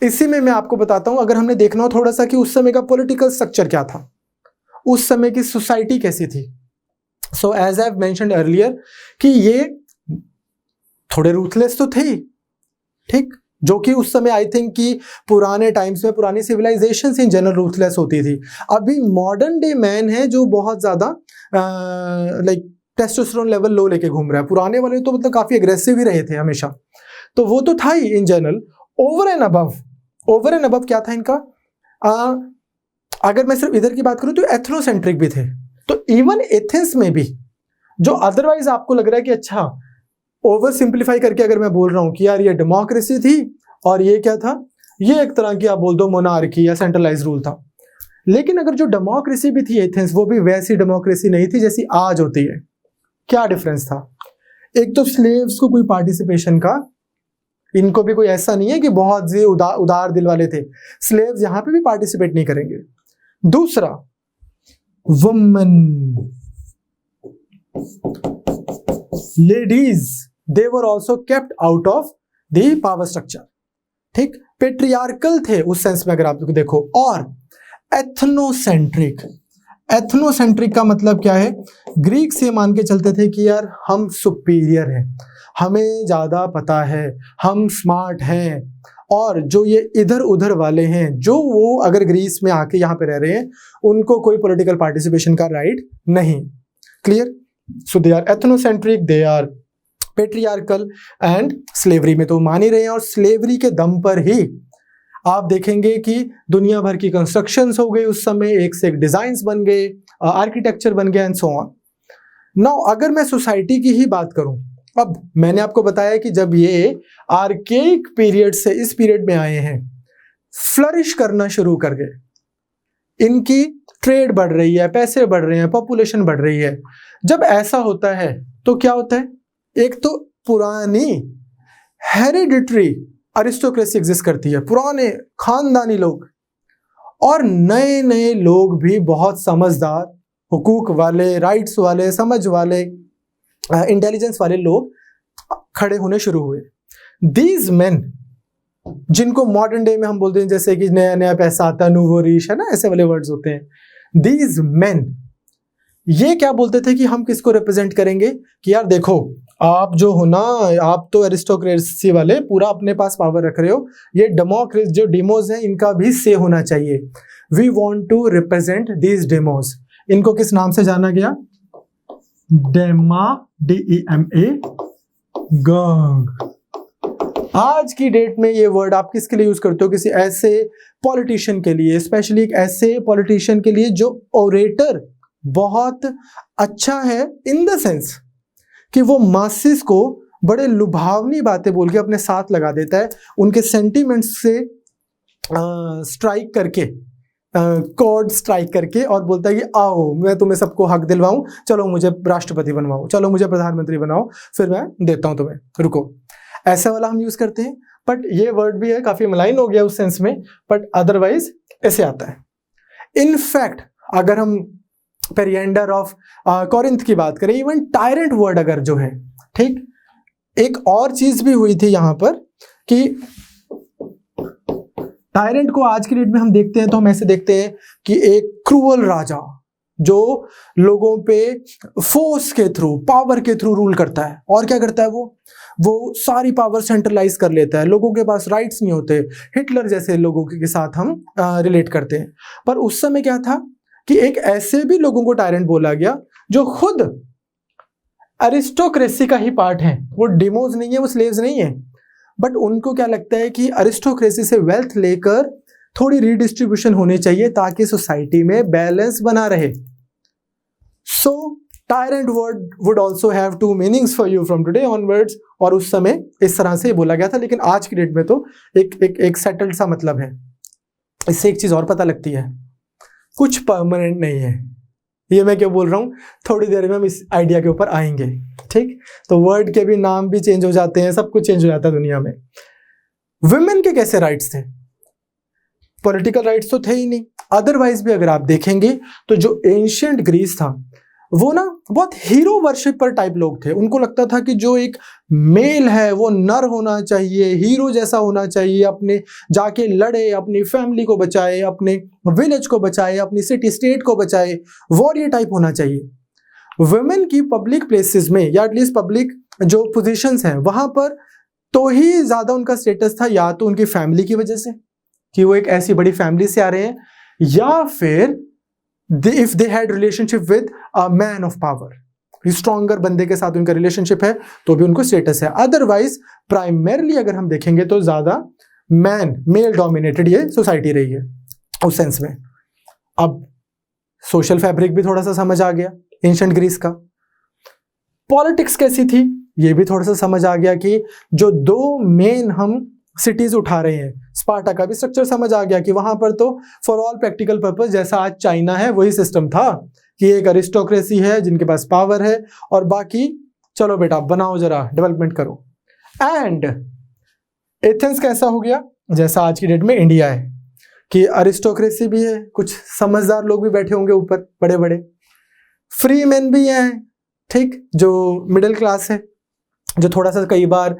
इसी में मैं आपको बताता हूं, अगर हमने देखना हो थोड़ा सा कि उस समय का पॉलिटिकल स्ट्रक्चर क्या था, उस समय की सोसाइटी कैसी थी। So as I have mentioned earlier कि ये थोड़े रूथलेस तो थे, ठीक, जो कि उस समय आई थिंक कि पुराने टाइम्स में, पुरानी सिविलाइजेशन इन जनरल रूथलेस होती थी। अभी मॉडर्न डे मैन है जो बहुत ज्यादा लाइक टेस्टोस्टेरोन लेवल लो लेके घूम रहा है। पुराने वाले तो मतलब काफी एग्रेसिव ही रहे थे हमेशा, तो वो तो था ही in general. Over and above क्या था इनका? अगर मैं सिर्फ इधर की बात करूं तो एथनोसेंट्रिक भी थे। तो इवन एथेंस में भी जो अदरवाइज आपको लग रहा है कि अच्छा ओवर सिंप्लीफाई करके अगर मैं बोल रहा हूं कि यार ये डेमोक्रेसी थी और ये क्या था, ये एक तरह की आप बोल दो मोनार्की या सेंट्रलाइज रूल था। लेकिन अगर जो डेमोक्रेसी भी थी एथेंस, वो भी वैसी डेमोक्रेसी नहीं थी जैसी आज होती है। क्या डिफरेंस था? एक तो स्लेव्स को कोई पार्टिसिपेशन का, इनको भी कोई ऐसा नहीं है कि बहुत ही उदार दिल वाले थे, स्लेव्स यहां पे भी पार्टिसिपेट नहीं करेंगे। दूसरा, women, ladies, they were also kept out of the power structure. ठीक, पेट्रियार्कल थे उस सेंस में अगर आप देखो। और एथनोसेंट्रिक, एथनोसेंट्रिक का मतलब क्या है? ग्रीक से मान के चलते थे कि यार हम सुपीरियर हैं, हमें ज्यादा पता है, हम स्मार्ट हैं। और जो ये इधर उधर वाले हैं, जो वो अगर ग्रीस में आके यहाँ पे रह रहे हैं, उनको कोई पॉलिटिकल पार्टिसिपेशन का राइट नहीं। Clear? So they are ethnocentric, they are patriarchal and slavery में तो मान ही रहे हैं। और स्लेवरी के दम पर ही आप देखेंगे कि दुनिया भर की कंस्ट्रक्शंस हो गई उस समय, एक से एक डिजाइन्स बन गए, आर्किटेक्चर बन गया एंड सो ऑन। नाउ अगर मैं सोसाइटी की ही बात करूं, अब मैंने आपको बताया कि जब ये आर्केइक पीरियड से इस पीरियड में आए हैं, फ्लरिश करना शुरू कर गए, इनकी ट्रेड बढ़ रही है, पैसे बढ़ रहे हैं, पॉपुलेशन बढ़ रही है। जब ऐसा होता है तो क्या होता है? एक तो पुरानी हेरिडिटरी अरिस्टोक्रेसी एग्जिस्ट करती है, पुराने खानदानी लोग, और नए नए लोग भी बहुत समझदार, हुकूक वाले, राइट्स वाले, समझ वाले, इंटेलिजेंस वाले लोग खड़े होने शुरू हुए। दीज मेन, जिनको मॉडर्न डे में हम बोलते हैं जैसे कि नया नया पैसा आता, नूवो रिच है ना, ऐसे वाले वर्ड्स होते हैं। दीज मेन ये क्या बोलते थे कि हम किसको रिप्रेजेंट करेंगे कि यार देखो, आप जो हो ना, आप तो एरिस्टोक्रेसी वाले पूरा अपने पास पावर रख रहे हो, ये डेमोक्रेसी जो डेमोस हैं इनका भी से होना चाहिए। We want to represent these demos. इनको किस नाम से जाना गया? डेमा, DEMA, गंग। आज की डेट में ये वर्ड आप किसके लिए यूज करते हो? किसी ऐसे पॉलिटिशियन के लिए, स्पेशली एक ऐसे पॉलिटिशियन के लिए जो ओरेटर बहुत अच्छा है, इन द सेंस कि वो मासेस को बड़े लुभावनी बातें बोल के अपने साथ लगा देता है, उनके सेंटिमेंट्स से स्ट्राइक करके कॉर्ड स्ट्राइक करके और बोलता है कि आओ मैं तुम्हें सबको हक दिलवाऊं, चलो मुझे राष्ट्रपति बनवाओ, चलो मुझे प्रधानमंत्री बनाओ, फिर मैं देता हूं तुम्हें, रुको। ऐसा वाला हम यूज करते हैं, बट ये वर्ड भी है काफी मलाइन हो गया उस सेंस में, बट अदरवाइज ऐसे आता है। इनफैक्ट अगर हम पेरिएंडर ऑफ कोरिंथ की बात करें, इवन टायरेंट वर्ड अगर जो है, ठीक, एक और चीज भी हुई थी यहां पर कि टायरेंट को आज की डेट में हम देखते हैं तो हम ऐसे देखते हैं कि एक क्रूअल राजा जो लोगों पे फोर्स के थ्रू, पावर के थ्रू रूल करता है। और क्या करता है वो सारी पावर सेंट्रलाइज कर लेता है, लोगों के पास राइट्स नहीं होते। हिटलर जैसे लोगों के साथ हम रिलेट करते हैं। पर उस समय क्या था कि एक ऐसे भी लोगों को टायरेंट बोला गया जो खुद अरिस्टोक्रेसी का ही पार्ट है। वो डिमोज नहीं है, वो स्लेव्स नहीं है, बट उनको क्या लगता है कि अरिस्टोक्रेसी से वेल्थ लेकर थोड़ी रीडिस्ट्रीब्यूशन होनी चाहिए ताकि सोसाइटी में बैलेंस बना रहे। So tyrant word would also have two meanings for you from today onwards, और उस समय इस तरह से बोला गया था। लेकिन आज की डेट में तो एक सेटल्ड सा मतलब है। इससे एक चीज और पता लगती है, कुछ परमानेंट नहीं है। ये मैं क्यों बोल रहा हूँ, थोड़ी देर में हम इस आइडिया के ऊपर आएंगे, ठीक। तो वर्ड के भी नाम भी चेंज हो जाते हैं, सब कुछ चेंज हो जाता है दुनिया में। वुमेन के कैसे राइट्स थे? पॉलिटिकल राइट्स तो थे ही नहीं। अदरवाइज भी अगर आप देखेंगे तो जो एंशिएंट ग्रीस था वो ना बहुत हीरो वर्शिपर टाइप लोग थे। उनको लगता था कि जो एक मेल है वो नर होना चाहिए, हीरो जैसा होना चाहिए, अपने जाके लड़े, अपनी फैमिली को बचाए, अपने विलेज को बचाए, अपनी सिटी स्टेट को बचाए, वॉरियर टाइप होना चाहिए। वुमेन की पब्लिक प्लेसेस में या एटलीस्ट पब्लिक जो पोजीशंस हैं वहां पर तो ही ज्यादा उनका स्टेटस था, या तो उनकी फैमिली की वजह से कि वो एक ऐसी बड़ी फैमिली से आ रहे हैं, या फिर if they had relationship with a man of power, stronger बंदे के साथ उनका रिलेशनशिप है तो भी उनको स्टेटस है। अदरवाइज प्राइमरली अगर हम देखेंगे तो ज्यादा मेल डोमिनेटेड ये सोसाइटी रही है उस सेंस में। अब सोशल फैब्रिक भी थोड़ा सा समझ आ गया एंशिएंट ग्रीस का। पॉलिटिक्स कैसी थी ये भी थोड़ा सा समझ आ गया कि जो दो मेन हम सिटीज उठा रहे हैं, स्पार्टा का भी स्ट्रक्चर समझ आ गया कि वहां पर तो फॉर ऑल प्रैक्टिकल पर्पस जैसा आज चाइना है वही सिस्टम था कि एक अरिस्टोक्रेसी है जिनके पास पावर है और बाकी चलो बेटा बनाओ, जरा डेवलपमेंट करो। एंड एथेंस कैसा हो गया जैसा आज की डेट में इंडिया है कि अरिस्टोक्रेसी भी है, कुछ समझदार लोग भी बैठे होंगे ऊपर बड़े बड़े, फ्री मैन भी हैं, ठीक, जो मिडिल क्लास है, जो थोड़ा सा कई बार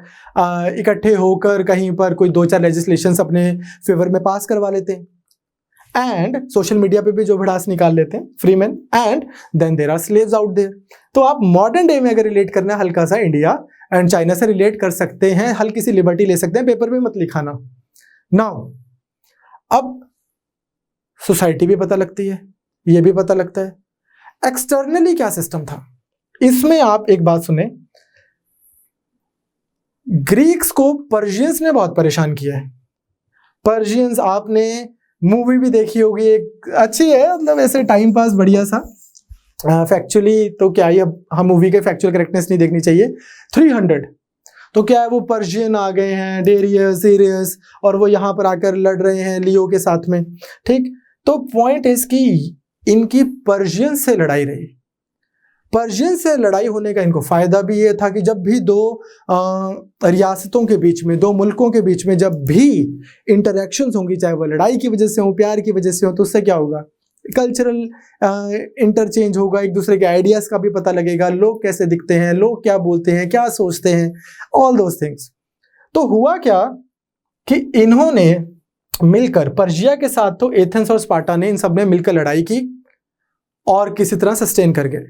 इकट्ठे होकर कहीं पर कोई 2-4 लेजिस्लेशंस अपने फेवर में पास करवा लेते हैं, एंड सोशल मीडिया पे भी जो भड़ास निकाल लेते हैं, free man, and then there are slaves out there. तो आप मॉडर्न डे में अगर रिलेट करना है हल्का सा इंडिया एंड चाइना से रिलेट कर सकते हैं, हल्की सी लिबर्टी ले सकते हैं, पेपर पे मत लिखाना। नाउ अब सोसाइटी भी पता लगती है, ये भी पता लगता है एक्सटर्नली क्या सिस्टम था। इसमें आप एक बात सुने, ग्रीक्स को पर्शियंस ने बहुत परेशान किया है। पर्शियंस आपने मूवी भी देखी होगी, एक अच्छी है, मतलब ऐसे टाइम पास बढ़िया सा। फैक्चुअली तो क्या ही, अब हम मूवी के फैक्चुअल करेक्टनेस नहीं देखनी चाहिए। 300 तो क्या है, वो पर्शियन आ गए हैं, डेरियस, सीरियस, और वो यहाँ पर आकर लड़ रहे हैं लियो के साथ में, ठीक। तो पॉइंट इसकी इनकी पर्शियन से लड़ाई रही। पर्शियन से लड़ाई होने का इनको फायदा भी ये था कि जब भी दो रियासतों के बीच में, दो मुल्कों के बीच में जब भी इंटरेक्शंस होंगी, चाहे वो लड़ाई की वजह से हो, प्यार की वजह से हो, तो उससे क्या होगा, कल्चरल इंटरचेंज होगा, एक दूसरे के आइडियाज का भी पता लगेगा, लोग कैसे दिखते हैं, लोग क्या बोलते हैं, क्या सोचते हैं, ऑल दोज थिंग्स। तो हुआ क्या कि इन्होंने मिलकर पर्शिया के साथ, तो एथेंस और स्पार्टा ने, इन सब ने मिलकर लड़ाई की और किसी तरह सस्टेन कर गए।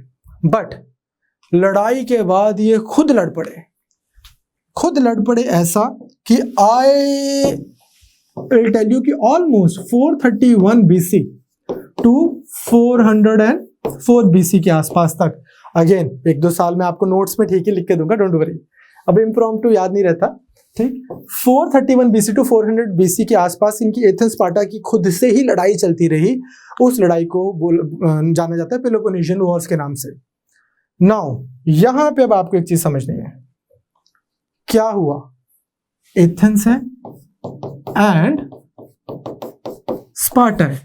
बट लड़ाई के बाद ये खुद लड़ पड़े ऐसा कि आई विल टेल यू कि ऑलमोस्ट 431 BC टू 404 BC के आसपास तक, अगेन 1-2 साल में आपको नोट्स में ठीक ही लिख के दूंगा, डोंट वरी, अब इम्प्रॉम्प्टू याद नहीं रहता, ठीक। 431 BC टू 400 BC के आसपास इनकी एथेंस स्पार्टा की खुद से ही लड़ाई चलती रही। उस लड़ाई को जाना जाता है पेलोपोनेशियन वॉर्स के नाम से। नाउ यहां पे अब आपको एक चीज समझनी है, क्या हुआ, एथेंस है एंड स्पार्टा है,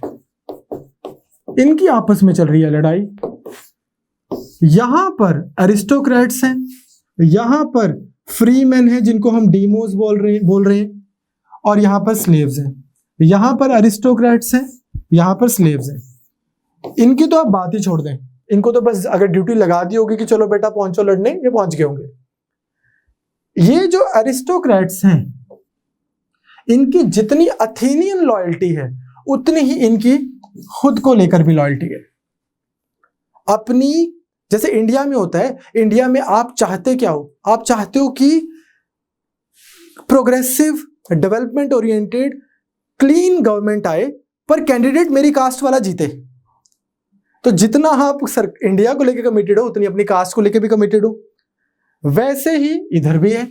इनकी आपस में चल रही है लड़ाई। यहां पर अरिस्टोक्रेट्स हैं, यहां पर फ्री मैन है जिनको हम डीमोस बोल रहे हैं, और यहां पर स्लेव्स हैं। यहां पर अरिस्टोक्रेट्स हैं, यहां पर स्लेव्स हैं। इनकी तो आप बात ही छोड़ दें, इनको तो बस अगर ड्यूटी लगा दी होगी कि चलो बेटा पहुंचो लड़ने, ये पहुंच गए होंगे। ये जो अरिस्टोक्रेट्स हैं, इनकी जितनी अथेनियन लॉयल्टी है उतनी ही इनकी खुद को लेकर भी लॉयल्टी है। अपनी, जैसे इंडिया में होता है, इंडिया में आप चाहते क्या हो? आप चाहते हो कि progressive, development oriented, clean government आए, पर कैंडिडेट मेरी कास्ट वाला जीते। तो जितना आप इंडिया को लेकर कमिटेड हो उतनी अपनी कास्ट को लेकर भी कमिटेड हो। वैसे ही इधर भी है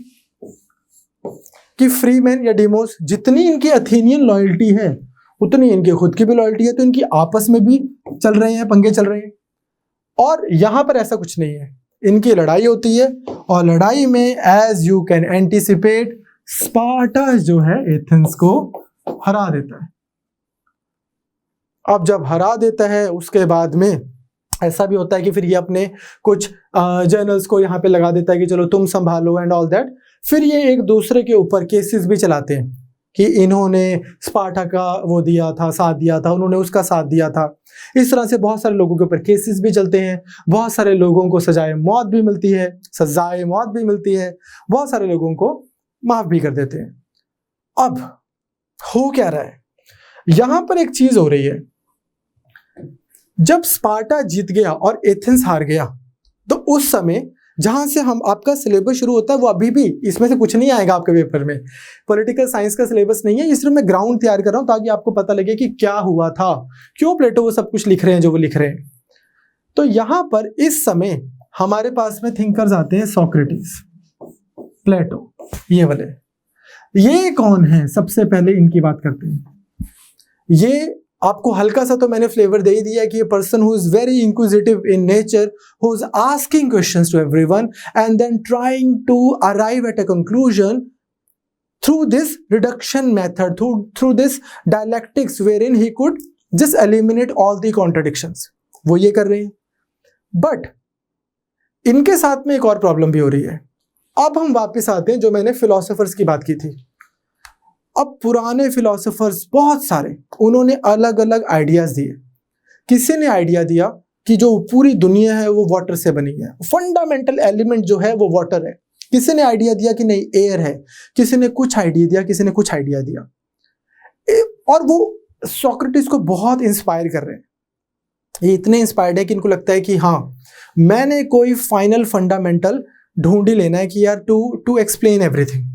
कि फ्री मैन या डिमोस, जितनी इनकी अथेनियन लॉयल्टी है उतनी इनकी खुद की भी लॉयल्टी है। तो इनकी आपस में भी चल रहे हैं, पंगे चल रहे हैं। और यहां पर ऐसा कुछ नहीं है, इनकी लड़ाई होती है, और लड़ाई में as you can anticipate Sparta जो है एथेंस को हरा देता है। अब जब हरा देता है उसके बाद में ऐसा भी होता है कि फिर ये अपने कुछ जर्नल्स को यहाँ पे लगा देता है कि चलो तुम संभालो एंड ऑल दैट। फिर ये एक दूसरे के ऊपर केसेस भी चलाते हैं कि इन्होंने स्पार्टा का वो दिया था, साथ दिया था, उन्होंने उसका साथ दिया था। इस तरह से बहुत सारे लोगों के ऊपर केसेस भी चलते हैं, बहुत सारे लोगों को सजाए मौत भी मिलती है, बहुत सारे लोगों को माफ भी कर देते हैं। अब हो क्या रहा है, यहां पर एक चीज हो रही है, जब स्पार्टा जीत गया और एथेंस हार गया, तो उस समय जहां से हम आपका सिलेबस शुरू होता है वो अभी भी इसमें से कुछ नहीं आएगा आपके पेपर में। पॉलिटिकल साइंस का सिलेबस नहीं है, इसलिए मैं ग्राउंड तैयार कर रहा हूं ताकि आपको पता लगे कि क्या हुआ था, क्यों प्लेटो वो सब कुछ लिख रहे हैं जो वो लिख रहे हैं। तो यहां पर इस समय हमारे पास में थिंकर्स आते हैं, सोक्रेटिस, प्लेटो, ये वाले। ये कौन है? सबसे पहले इनकी बात करते हैं। ये आपको हल्का सा तो मैंने फ्लेवर दे ही दिया कि ये person who is very inquisitive in nature, who is asking questions to everyone and then trying to arrive at a conclusion through this reduction method, through this dialectics wherein he could just eliminate all the contradictions. वो ये कर रहे हैं, but इनके साथ में एक और प्रॉब्लम भी हो रही है। अब हम वापस आते हैं जो मैंने फिलोसोफर्स की बात की थी। अब पुराने फिलोसोफर्स बहुत सारे, उन्होंने अलग अलग आइडियाज दिए। किसी ने आइडिया दिया कि जो पूरी दुनिया है वो वाटर से बनी है, फंडामेंटल एलिमेंट जो है वो वाटर है। किसी ने आइडिया दिया कि नहीं एयर है, किसी ने कुछ आइडिया दिया, किसी ने कुछ आइडिया दिया, और वो सोक्रेटिस को बहुत इंस्पायर कर रहे हैं। ये इतने इंस्पायर्ड है कि इनको लगता है कि हाँ, मैंने कोई फाइनल फंडामेंटल ढूंढ ही लेना है कि यार टू एक्सप्लेन एवरीथिंग।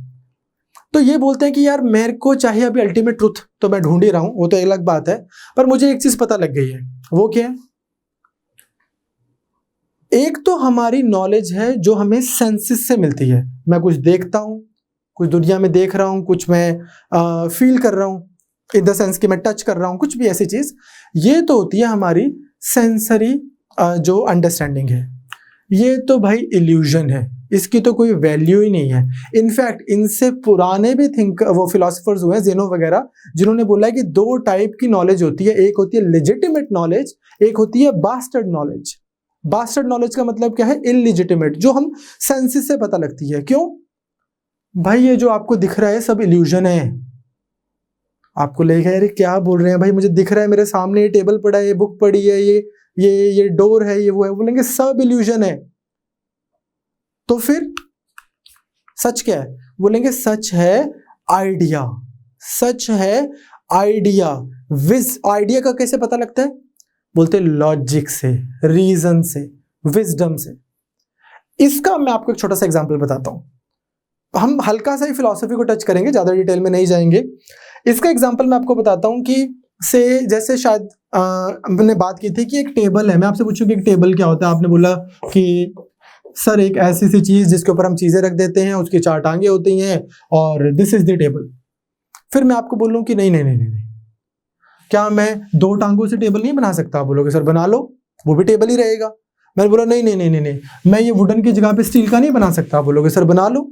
तो ये बोलते हैं कि यार मेरे को चाहिए अभी अल्टीमेट ट्रुथ, तो मैं ढूंढ ही रहा हूं, वो तो अलग बात है, पर मुझे एक चीज पता लग गई है। वो क्या है? एक तो हमारी नॉलेज है जो हमें सेंसेस से मिलती है। मैं कुछ देखता हूं, कुछ दुनिया में देख रहा हूं, कुछ मैं फील कर रहा हूं, इन द सेंस कि मैं टच कर रहा हूं, कुछ भी ऐसी चीज। ये तो होती है हमारी सेंसरी जो अंडरस्टैंडिंग है। ये तो भाई इल्यूजन है, इसकी तो कोई वैल्यू ही नहीं है। इनफैक्ट इनसे पुराने भी वो फिलोसोफर्स हुए हैं, ज़ेनो वगैरह, जिन्होंने बोला है कि दो टाइप की नॉलेज होती है, एक होती है लेजिटिमेट नॉलेज, एक होती है बास्टर्ड नॉलेज। बास्टर्ड नॉलेज का मतलब क्या है? इललिजिटिमेट, जो हम सेंसेस से पता लगती है। क्यों भाई? ये जो आपको दिख रहा है सब इल्यूजन है। आपको लगेगा यार क्या बोल रहे हैं भाई, मुझे दिख रहा है, मेरे सामने ये टेबल पड़ा है, ये बुक पड़ी है, ये डोर है, ये वो है। बोलेंगे सब इल्यूजन है। तो फिर सच क्या है? बोलेंगे सच है आइडिया, सच है आइडिया। आइडिया का कैसे पता लगता है? बोलते लॉजिक से, रीजन से, विजडम से। इसका मैं आपको एक छोटा सा एग्जांपल बताता हूं। हम हल्का सा ही फिलॉसफी को टच करेंगे, ज्यादा डिटेल में नहीं जाएंगे। इसका एग्जांपल मैं आपको बताता हूं कि जैसे शायद हमने बात की थी कि एक टेबल है। मैं आपसे पूछूं कि एक टेबल क्या होता है? आपने बोला कि सर एक ऐसी सी चीज जिसके ऊपर हम चीजें रख देते हैं, उसकी 4 टांगे होती हैं और दिस इज द टेबल। फिर मैं आपको बोलूं कि नहीं नहीं नहीं नहीं, क्या मैं 2 टांगों से टेबल नहीं बना सकता? आप बोलोगे सर बना लो, वो भी टेबल ही रहेगा। मैंने बोला नहीं नहीं नहीं नहीं नहीं, मैं ये वुडन की जगह पे स्टील का नहीं बना सकता? आप बोलोगे सर बना लो,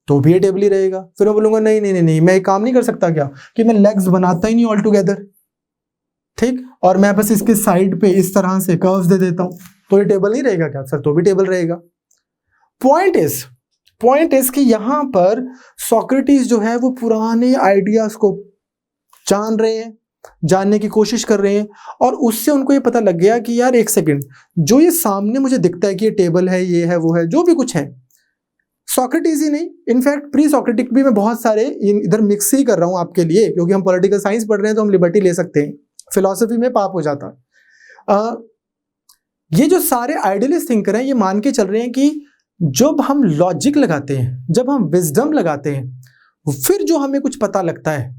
तो भी ये टेबल ही रहेगा। फिर मैं बोलूंगा नहीं नहीं नहीं नहीं, मैं एक काम नहीं कर सकता क्या कि मैं लेग्स बनाता ही नहीं ऑल टुगेदर, ठीक, और मैं बस इसके साइड पे इस तरह से कर्व्स दे देता हूं, तो ये टेबल नहीं रहेगा क्या सर? तो भी टेबल रहेगा। पॉइंट इज कि यहां पर सॉक्रेटिस जो है वो पुराने आइडियाज को जान रहे हैं, जानने की कोशिश कर रहे हैं, और उससे उनको ये पता लग गया कि यार एक सेकंड, जो ये सामने मुझे दिखता है कि ये टेबल है, ये है, वो है, जो भी कुछ है, सॉक्रेटिस ही नहीं, इनफैक्ट प्री सॉक्रेटिक भी मैं बहुत सारे इधर मिक्स ही कर रहा हूं आपके लिए, क्योंकि हम पॉलिटिकल साइंस पढ़ रहे हैं तो हम लिबर्टी ले सकते हैं, फिलॉसफी में पाप हो जाता है। ये जो सारे आइडियलिस्ट थिंकर हैं ये मान के चल रहे हैं कि जब हम लॉजिक लगाते हैं, जब हम विजडम लगाते हैं, फिर जो हमें कुछ पता लगता है,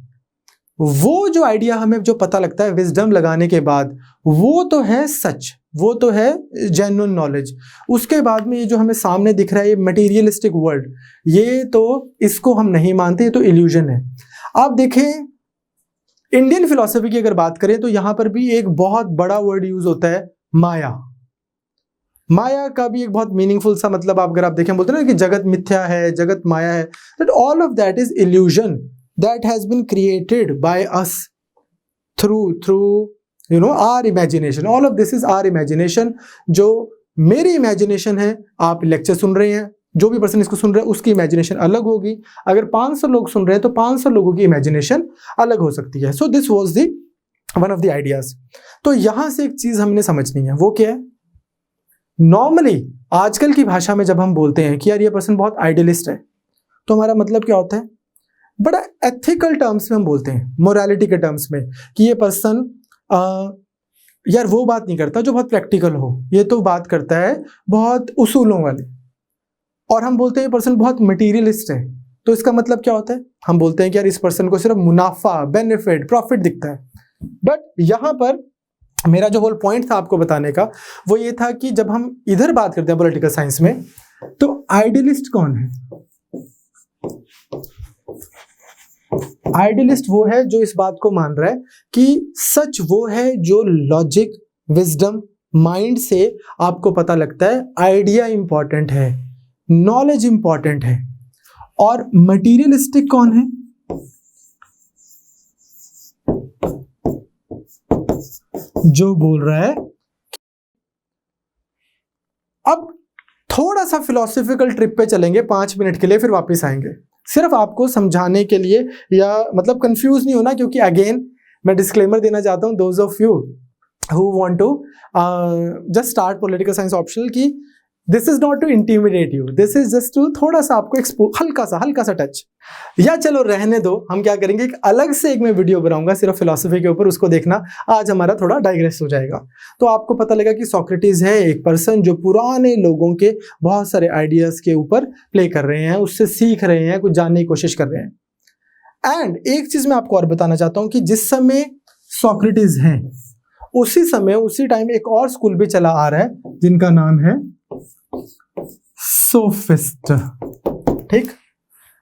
वो जो आइडिया हमें जो पता लगता है विजडम लगाने के बाद, वो तो है सच, वो तो है जेन्युइन नॉलेज। उसके बाद में ये जो हमें सामने दिख रहा है ये मटेरियलिस्टिक वर्ल्ड, ये तो इसको हम नहीं मानते, ये तो इल्यूजन है। आप देखें इंडियन फिलॉसफी की अगर बात करें तो यहां पर भी एक बहुत बड़ा वर्ड यूज होता है, माया। माया का भी एक बहुत मीनिंगफुल सा मतलब अगर आप देखें, बोलते हैं ना कि जगत मिथ्या है, जगत माया है, but all of that is illusion that has been created by us through our imagination. All of this is our imagination. जो मेरी इमेजिनेशन है, आप लेक्चर सुन रहे हैं, जो भी पर्सन इसको सुन रहे हैं उसकी इमेजिनेशन अलग होगी। अगर 500 लोग सुन रहे हैं तो 500 लोगों की इमेजिनेशन अलग हो सकती है। So this was the one of the ideas. तो यहां से एक चीज हमने समझनी है, वो क्या है? नॉर्मली आजकल की भाषा में जब हम बोलते हैं कि यार ये पर्सन बहुत आइडियलिस्ट है, तो हमारा मतलब क्या होता है? बड़ा एथिकल टर्म्स में हम बोलते हैं, मोरालिटी के टर्म्स में, कि ये पर्सन यार वो बात नहीं करता जो बहुत प्रैक्टिकल हो, ये तो बात करता है बहुत उसूलों वाली। और हम बोलते हैं ये पर्सन बहुत मटीरियलिस्ट है, तो इसका मतलब क्या होता है? हम बोलते हैं कि यार इस पर्सन को सिर्फ मुनाफा, बेनिफिट, प्रॉफिट दिखता है। बट यहां पर मेरा जो होल पॉइंट था आपको बताने का, वो ये था कि जब हम इधर बात करते हैं पॉलिटिकल साइंस में, तो आइडियलिस्ट कौन है? आइडियलिस्ट वो है जो इस बात को मान रहा है कि सच वो है जो लॉजिक, विजडम, माइंड से आपको पता लगता है। आइडिया इंपॉर्टेंट है, नॉलेज इंपॉर्टेंट है। और मटीरियलिस्टिक कौन है? जो बोल रहा है। अब थोड़ा सा फिलोसॉफिकल ट्रिप पे चलेंगे 5 मिनट के लिए, फिर वापस आएंगे, सिर्फ आपको समझाने के लिए, या मतलब कंफ्यूज नहीं होना, क्योंकि अगेन मैं डिस्क्लेमर देना चाहता हूं those of you who want to just start political science optional, कि this is not to intimidate you, this is just to थोड़ा सा आपको हल्का सा टच। या चलो रहने दो, हम क्या करेंगे, एक अलग से एक मैं वीडियो बनाऊंगा सिर्फ फिलॉसफी के ऊपर, उसको देखना। आज हमारा थोड़ा डाइग्रेस हो जाएगा, तो आपको पता लगा कि सॉक्रेटिस है एक पर्सन जो पुराने लोगों के बहुत सारे आइडियाज के ऊपर प्ले कर रहे हैं, उससे सीख रहे हैं, कुछ जानने की कोशिश कर रहे हैं। एंड एक चीज मैं आपको और बताना चाहता हूं कि जिस समय सॉक्रेटिस है उसी समय, उसी टाइम एक और स्कूल भी चला आ रहा है जिनका नाम है सोफिस्ट। ठीक,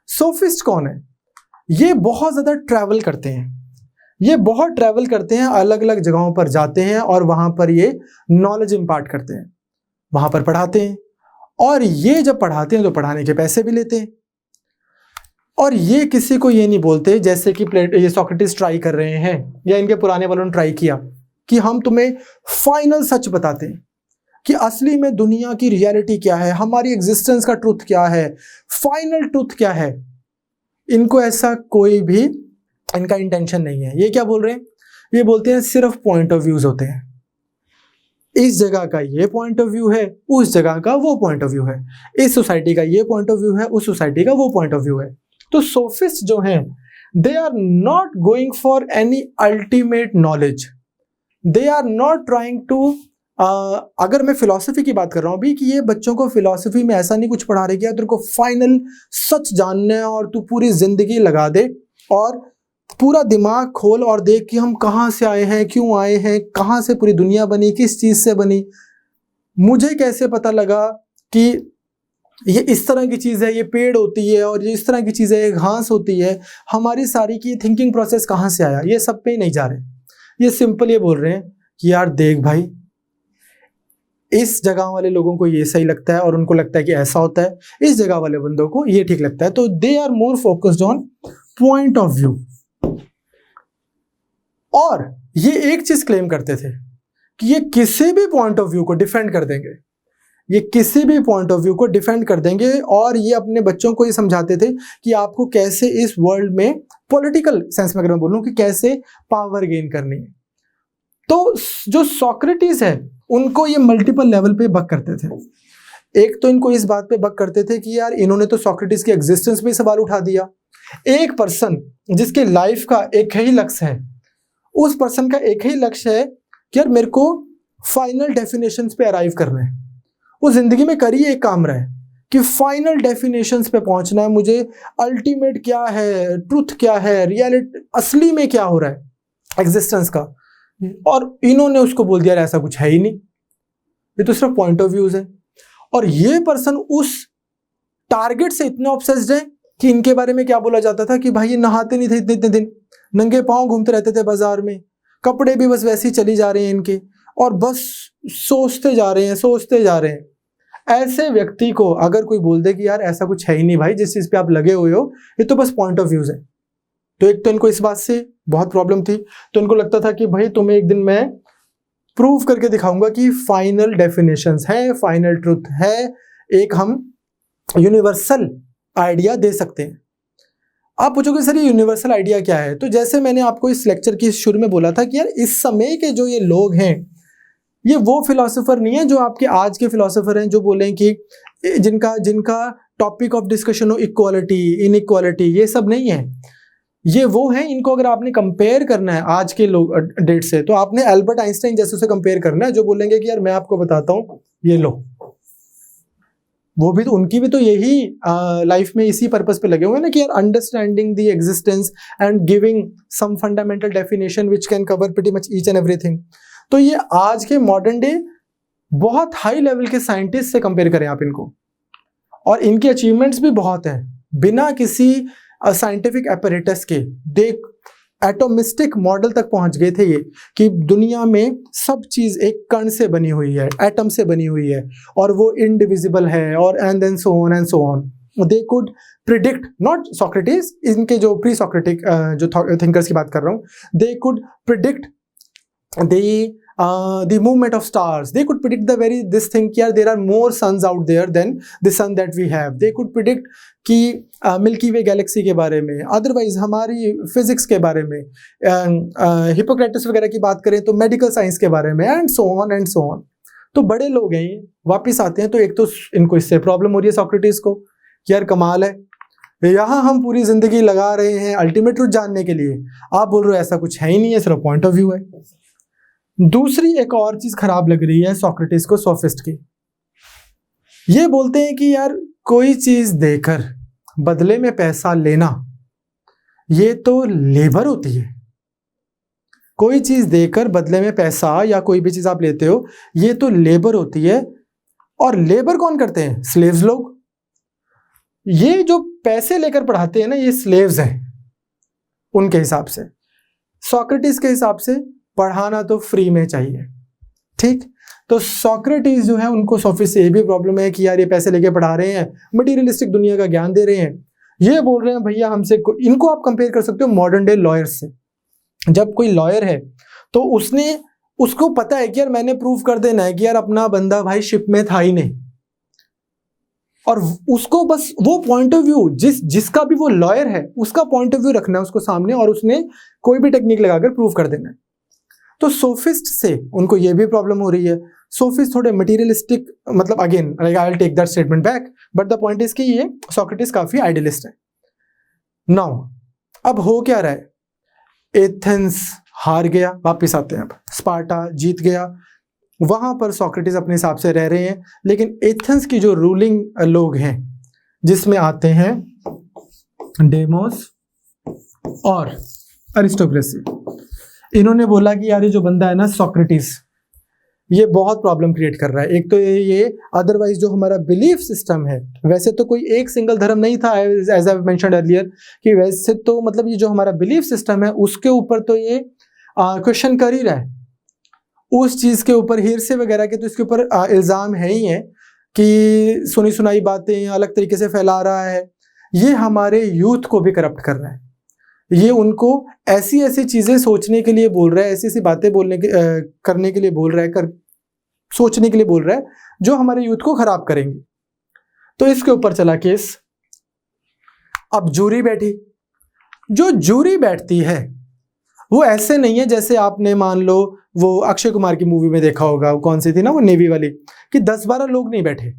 सोफिस्ट कौन है? ये बहुत ज्यादा ट्रैवल करते हैं, ये बहुत ट्रैवल करते हैं, अलग अलग जगहों पर जाते हैं और वहां पर ये नॉलेज इंपार्ट करते हैं, वहां पर पढ़ाते हैं। और ये जब पढ़ाते हैं तो पढ़ाने के पैसे भी लेते हैं। और ये किसी को ये नहीं बोलते जैसे कि ये सॉक्रेटिस ट्राई कर रहे हैं या इनके पुराने वालों ने ट्राई किया कि हम तुम्हें फाइनल सच बताते हैं कि असली में दुनिया की रियलिटी क्या है, हमारी एग्जिस्टेंस का ट्रुथ क्या है, फाइनल ट्रुथ क्या है। इनको ऐसा कोई भी इनका इंटेंशन नहीं है। ये क्या बोल रहे हैं? ये बोलते हैं सिर्फ पॉइंट ऑफ व्यूज होते हैं, इस जगह का ये पॉइंट ऑफ व्यू है, उस जगह का वो पॉइंट ऑफ व्यू है, इस सोसाइटी का ये पॉइंट ऑफ व्यू है, उस सोसाइटी का वो पॉइंट ऑफ व्यू है। तो सोफिस्ट जो हैं, they are not going for any ultimate knowledge, they are not trying to अगर मैं फिलॉसफी की बात कर रहा हूं अभी, कि ये बच्चों को फिलॉसफी में ऐसा नहीं कुछ पढ़ा रहे कि तेरे को फाइनल सच जानना है और तू पूरी जिंदगी लगा दे और पूरा दिमाग खोल और देख कि हम कहां से आए हैं, क्यों आए हैं, कहां से पूरी दुनिया बनी, किस चीज से बनी, मुझे कैसे पता लगा कि ये इस तरह की चीज है, ये पेड़ होती है, और ये इस तरह की चीज है, ये घास होती है, हमारी सारी की थिंकिंग प्रोसेस कहां से आया, ये सब पे नहीं जा रहे। ये सिंपल ये बोल रहे हैं कि यार देख भाई, इस जगह वाले लोगों को ये सही लगता है और उनको लगता है कि ऐसा होता है, इस जगह वाले बंदों को ये ठीक लगता है। तो they are more focused on point of view. और ये एक चीज क्लेम करते थे कि ये किसी भी पॉइंट ऑफ व्यू को डिफेंड कर देंगे, ये किसी भी पॉइंट ऑफ व्यू को डिफेंड कर देंगे, और ये अपने बच्चों को ये समझाते थे कि आपको कैसे इस वर्ल्ड में पॉलिटिकल सेंस में अगर मैं बोलूं कि कैसे पावर गेन करनी है। तो जो सोक्रेटिस है उनको ये मल्टीपल लेवल पे बक करते थे। एक तो इनको इस बात पे बक करते थे कि यार इन्होंने तो सोक्रेटिस की एग्जिस्टेंस पे सवाल उठा दिया। एक पर्सन जिसके लाइफ का एक ही लक्ष्य है, उस पर्सन का एक ही लक्ष्य है कि यार मेरे को फाइनल डेफिनेशंस पे अराइव करना है। वो जिंदगी में कर ही एक काम रहा है कि फाइनल डेफिनेशंस पे पहुंचना है, मुझे अल्टीमेट क्या है, ट्रुथ क्या है, रियलिटी असली में क्या हो रहा है एग्जिस्टेंस का। और इन्होंने उसको बोल दिया ऐसा कुछ है ही नहीं, ये तो सिर्फ पॉइंट ऑफ व्यूज है। और ये पर्सन उस टारगेट से इतना ऑब्सेस्ड है कि इनके बारे में क्या बोला जाता था कि भाई ये नहाते नहीं थे इतने इतने दिन, नंगे पांव घूमते रहते थे बाजार में, कपड़े भी बस वैसे ही चली जा रहे हैं इनके, और बस सोचते जा रहे हैं सोचते जा रहे हैं। ऐसे व्यक्ति को अगर कोई बोल दे कि यार ऐसा कुछ है ही नहीं भाई, जिस चीज पे आप लगे हुए हो ये तो बस पॉइंट ऑफ व्यूज है, तो एक तो इनको इस बात से बहुत प्रॉब्लम थी। तो इनको लगता था कि भाई तुम्हें एक दिन मैं प्रूव करके दिखाऊंगा कि फाइनल डेफिनेशंस है, फाइनल ट्रुथ है, एक हम यूनिवर्सल आइडिया दे सकते हैं। आप पूछोगे सर ये यूनिवर्सल आइडिया क्या है? तो जैसे मैंने आपको इस लेक्चर की शुरू में बोला था कि यार इस समय के जो ये लोग हैं ये वो फिलोसोफर नहीं है जो आपके आज के फिलोसोफर हैं जो बोलें कि जिनका टॉपिक ऑफ डिस्कशन हो इक्वालिटी इनइक्वालिटी, ये सब नहीं है। ये वो हैं, इनको अगर आपने कंपेयर करना है आज के लोग डेट से, तो आपने एल्बर्ट आइंस्टाइन जैसे से कंपेयर करना है, जो बोलेंगे कि यार मैं आपको बताता हूँ ये लो। वो भी तो उनकी भी तो यही लाइफ में इसी पर्पस पे लगे हुए हैं ना कि यार understanding the existence and giving some fundamental definition which can cover pretty much each and everything. तो ये आज के मॉडर्न डे बहुत हाई लेवल के साइंटिस्ट से कंपेयर करें आप इनको, और इनके अचीवमेंट्स भी बहुत हैं, बिना किसी साइंटिफिक एपरेटस के देख एटोमिस्टिक मॉडल तक पहुंच गए थे ये कि दुनिया में सब चीज एक कण से बनी हुई है, एटम से बनी हुई है, और वो इनडिविजिबल है, और and then so on and so on. They could predict, not Socrates, इनके जो प्री सोक्रेटिक जो थिंकर्स की बात कर रहा हूँ, दे could predict the movement of stars. They could predict the very this thing कि यार there are more suns out there than the sun that we have. They could predict कि milky वे Galaxy के बारे में, अदरवाइज हमारी physics के बारे में, हिपोक्रेटिस वगैरह की बात करें तो मेडिकल साइंस के बारे में, and so on and so on. तो बड़े लोग हैं ये, वापिस आते हैं तो एक तो इनको इससे प्रॉब्लम हो रही है सोक्रेटिस को कि यार कमाल है, यहाँ हम पूरी जिंदगी लगा रहे हैं अल्टीमेट ट्रुथ जानने के लिए, आप बोल रहे हो ऐसा कुछ है ही नहीं है, सिर्फ पॉइंट ऑफ व्यू है। दूसरी एक और चीज खराब लग रही है सोक्रेटिस को सोफिस्ट की, ये बोलते हैं कि यार कोई चीज देकर बदले में पैसा लेना ये तो लेबर होती है। कोई चीज देकर बदले में पैसा या कोई भी चीज आप लेते हो ये तो लेबर होती है, और लेबर कौन करते हैं? स्लेव्स लोग। ये जो पैसे लेकर पढ़ाते हैं ना ये स्लेव्स हैं उनके हिसाब से। सोक्रेटिस के हिसाब से पढ़ाना तो फ्री में चाहिए, ठीक। तो सोक्रेटिस जो है उनको सोफिस्ट से ये भी प्रॉब्लम है कि यार ये पैसे लेके पढ़ा रहे हैं, मटीरियलिस्टिक दुनिया का ज्ञान दे रहे हैं। ये बोल रहे हैं भैया हमसे, इनको आप कंपेयर कर सकते हो मॉडर्न डे लॉयर्स से। जब कोई लॉयर है तो उसको पता है कि यार मैंने प्रूव कर देना है कि यार अपना बंदा भाई शिप में था ही नहीं, और उसको बस वो पॉइंट ऑफ व्यू जिसका भी वो लॉयर है उसका पॉइंट ऑफ व्यू रखना है उसको सामने, और उसने कोई भी टेक्निक लगाकर प्रूव कर देना है। तो सोफिस्ट से उनको ये भी प्रॉब्लम हो रही है। सोफिस्ट थोड़े मटीरियलिस्टिक, मतलब again I will take that statement back, but the point is कि ये सोक्रेटिस काफी आइडियलिस्ट है। नाउ अब हो क्या रहा है, एथेंस हार गया, वापिस आते हैं अब, स्पार्टा जीत गया, वहां पर सोक्रेटिस अपने हिसाब से रह रहे हैं। लेकिन एथेंस की जो रूलिंग लोग हैं जिसमें आते हैं डेमोस और अरिस्टोक्रेसी, इन्होंने बोला कि यार ये जो बंदा है ना सोक्रेटिस, ये बहुत प्रॉब्लम क्रिएट कर रहा है। एक तो ये अदरवाइज जो हमारा बिलीफ सिस्टम है, वैसे तो कोई एक सिंगल धर्म नहीं था एज आई मेंशन्ड अर्लियर, कि वैसे तो मतलब ये जो हमारा बिलीफ सिस्टम है उसके ऊपर तो ये क्वेश्चन कर ही रहा है, उस चीज के ऊपर हिरसे वगैरह के तो इसके ऊपर इल्जाम है ही है कि सुनी सुनाई बातें अलग तरीके से फैला रहा है। ये हमारे यूथ को भी करप्ट कर रहा है, ये उनको ऐसी ऐसी चीजें सोचने के लिए बोल रहा है, ऐसी ऐसी बातें करने के लिए बोल रहा है, सोचने के लिए बोल रहा है जो हमारे यूथ को खराब करेंगे। तो इसके ऊपर चला केस। अब जूरी बैठी। जो जूरी बैठती है वो ऐसे नहीं है जैसे आपने मान लो वो अक्षय कुमार की मूवी में देखा होगा, वो कौन सी थी ना, वो नेवी वाली, कि 10-12 लोग नहीं बैठे,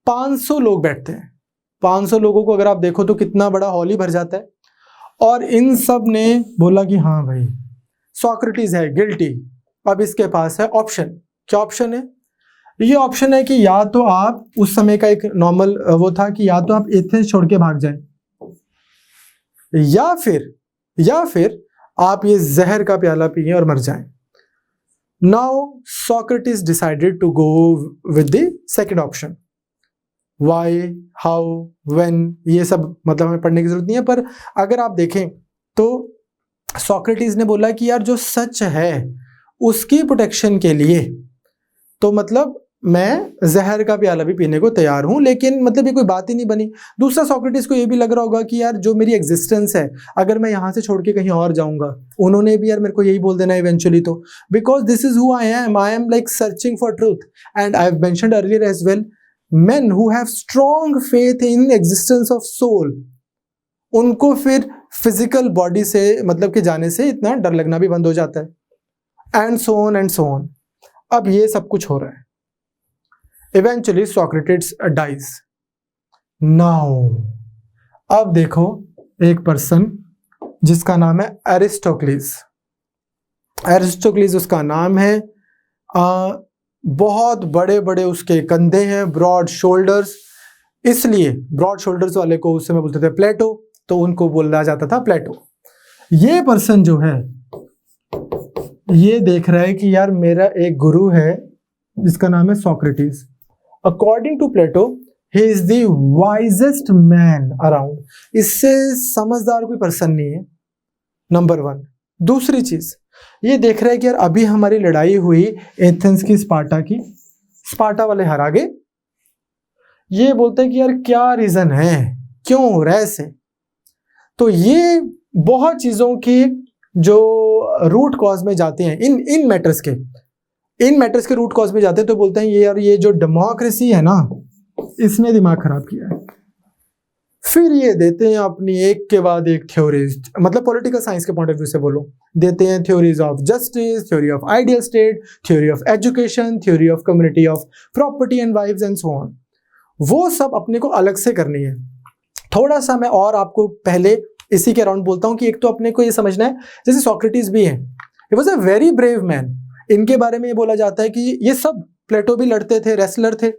500 लोग बैठते हैं। 500 लोगों को अगर आप देखो तो कितना बड़ा हॉल ही भर जाता है। और इन सब ने बोला कि हाँ भाई सोक्रेटिस है गिल्टी। अब इसके पास है ऑप्शन। क्या ऑप्शन है? ये ऑप्शन है कि या तो आप, उस समय का एक नॉर्मल वो था कि या तो आप एथेंस छोड़ के भाग जाएं, या फिर आप ये जहर का प्याला पिए और मर जाएं। Now Socrates decided to go with the second option. Why, how, when, ये सब मतलब हमें पढ़ने की जरूरत नहीं है, पर अगर आप देखें तो सोक्रेटिस ने बोला कि यार जो सच है उसकी प्रोटेक्शन के लिए तो मतलब मैं जहर का प्याला भी पीने को तैयार हूं, लेकिन मतलब ये कोई बात ही नहीं बनी। दूसरा, सोक्रेटिस को ये भी लग रहा होगा कि यार जो मेरी एग्जिस्टेंस है, अगर मैं यहां से छोड़ के कहीं और जाऊंगा, उन्होंने भी यार मेरे को यही बोल देना इवेंचुअली, तो because this is who I am like searching for truth and I have mentioned earlier as well, men who have strong faith in existence of soul, उनको फिर फिजिकल बॉडी से मतलब के जाने से इतना डर लगना भी बंद हो जाता है, एंड सो ऑन। अब ये सब कुछ हो रहा है। Eventually Socrates dies. नाउ अब देखो एक पर्सन जिसका नाम है एरिस्टोक्लिस। एरिस्टोक्लिस उसका नाम है। बहुत बड़े बड़े उसके कंधे हैं, ब्रॉड शोल्डर्स, इसलिए ब्रॉड शोल्डर्स वाले को उस समय बोलते थे प्लेटो, तो उनको बोला जाता था प्लेटो। ये पर्सन जो है ये देख रहा है कि यार मेरा एक गुरु है जिसका नाम है Socrates. According to Plato he is the wisest man around. इससे समझदार कोई पर्सन नहीं है, नंबर 1। दूसरी चीज ये देख रहा है कि यार अभी हमारी लड़ाई हुई एथेंस की स्पार्टा की, स्पार्टा वाले हरा गए। ये बोलते हैं कि यार क्या रीजन है, क्यों हो रहा है ऐसे। तो ये बहुत चीजों की जो रूट कॉज में जाते हैं, इन मैटर्स के रूट कॉज में जाते हैं, तो बोलते हैं ये यार ये जो डेमोक्रेसी है ना, इसने दिमाग खराब किया है। फिर ये देते हैं अपनी एक के बाद एक थ्योरीज, मतलब पॉलिटिकल साइंस के पॉइंट ऑफ व्यू से बोलो, देते हैं theories of justice, theory of ideal state, theory of education, theory of community of property and wives and so on. वो सब अपने को अलग से करनी है। थोड़ा सा मैं और आपको पहले इसी के अराउंड बोलता हूँ कि एक तो अपने को ये समझना है, जैसे सोक्रेटिस भी है, he was a very brave man. इनके बारे में ये बोला जाता है कि ये सब, प्लेटो भी लड़ते थे, रेसलर थे।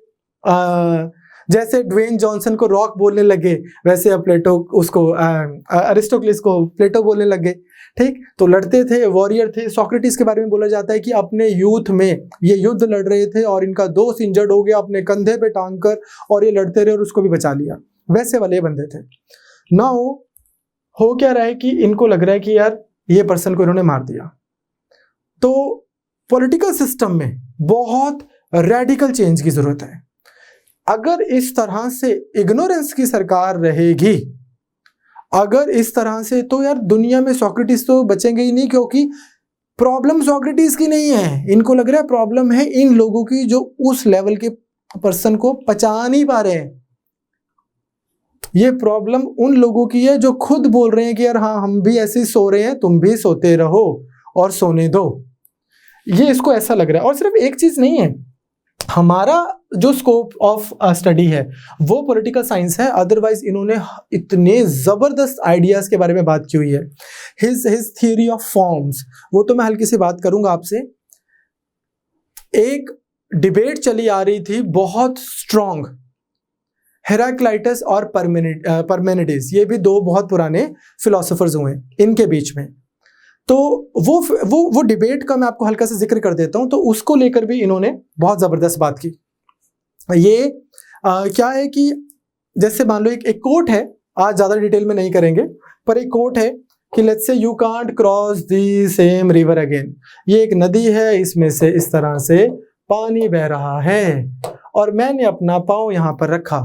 जैसे ड्वेन जॉनसन को रॉक बोलने लगे, वैसे अब प्लेटो उसको अरिस्टोक्लिस को प्लेटो बोलने लगे। ठीक, तो लड़ते थे, वॉरियर थे। सोक्रेटिस के बारे में बोला जाता है कि अपने यूथ में ये युद्ध लड़ रहे थे और इनका दोस्त इंजर्ड हो गया, अपने कंधे पे टांग कर, और ये लड़ते रहे और उसको भी बचा लिया। वैसे वाले बंदे थे। नाउ हो क्या रहा है कि इनको लग रहा है कि यार ये पर्सन को इन्होंने मार दिया, तो पॉलिटिकल सिस्टम में बहुत रेडिकल चेंज की जरूरत है। अगर इस तरह से इग्नोरेंस की सरकार रहेगी, अगर इस तरह से, तो यार दुनिया में सोक्रेटिस तो बचेंगे ही नहीं, क्योंकि प्रॉब्लम सोक्रेटिस की नहीं है। इनको लग रहा है प्रॉब्लम है इन लोगों की जो उस लेवल के पर्सन को पहचान नहीं पा रहे हैं। ये प्रॉब्लम उन लोगों की है जो खुद बोल रहे हैं कि यार हाँ हम भी ऐसे ही सो रहे हैं, तुम भी सोते रहो और सोने दो। ये इसको ऐसा लग रहा है। और सिर्फ एक चीज नहीं है, हमारा जो स्कोप ऑफ स्टडी है वो पॉलिटिकल साइंस है, अदरवाइज इन्होंने इतने जबरदस्त आइडियाज के बारे में बात की हुई है। हिज थियरी ऑफ फॉर्म्स, वो तो मैं हल्की सी बात करूंगा आपसे। एक डिबेट चली आ रही थी बहुत स्ट्रॉन्ग, हेराक्लाइटस और परमेनिडेस, ये भी दो बहुत पुराने फिलोसोफर्स हुए इनके बीच में। तो वो डिबेट का मैं आपको हल्का सा जिक्र कर देता हूं। तो उसको लेकर भी इन्होंने बहुत जबरदस्त बात की। ये क्या है कि जैसे मान लो एक कोट है, आज ज्यादा डिटेल में नहीं करेंगे, पर एक कोट है कि let's say you can't cross the same river again. ये एक नदी है, इसमें से इस तरह से पानी बह रहा है और मैंने अपना पाँव यहां पर रखा।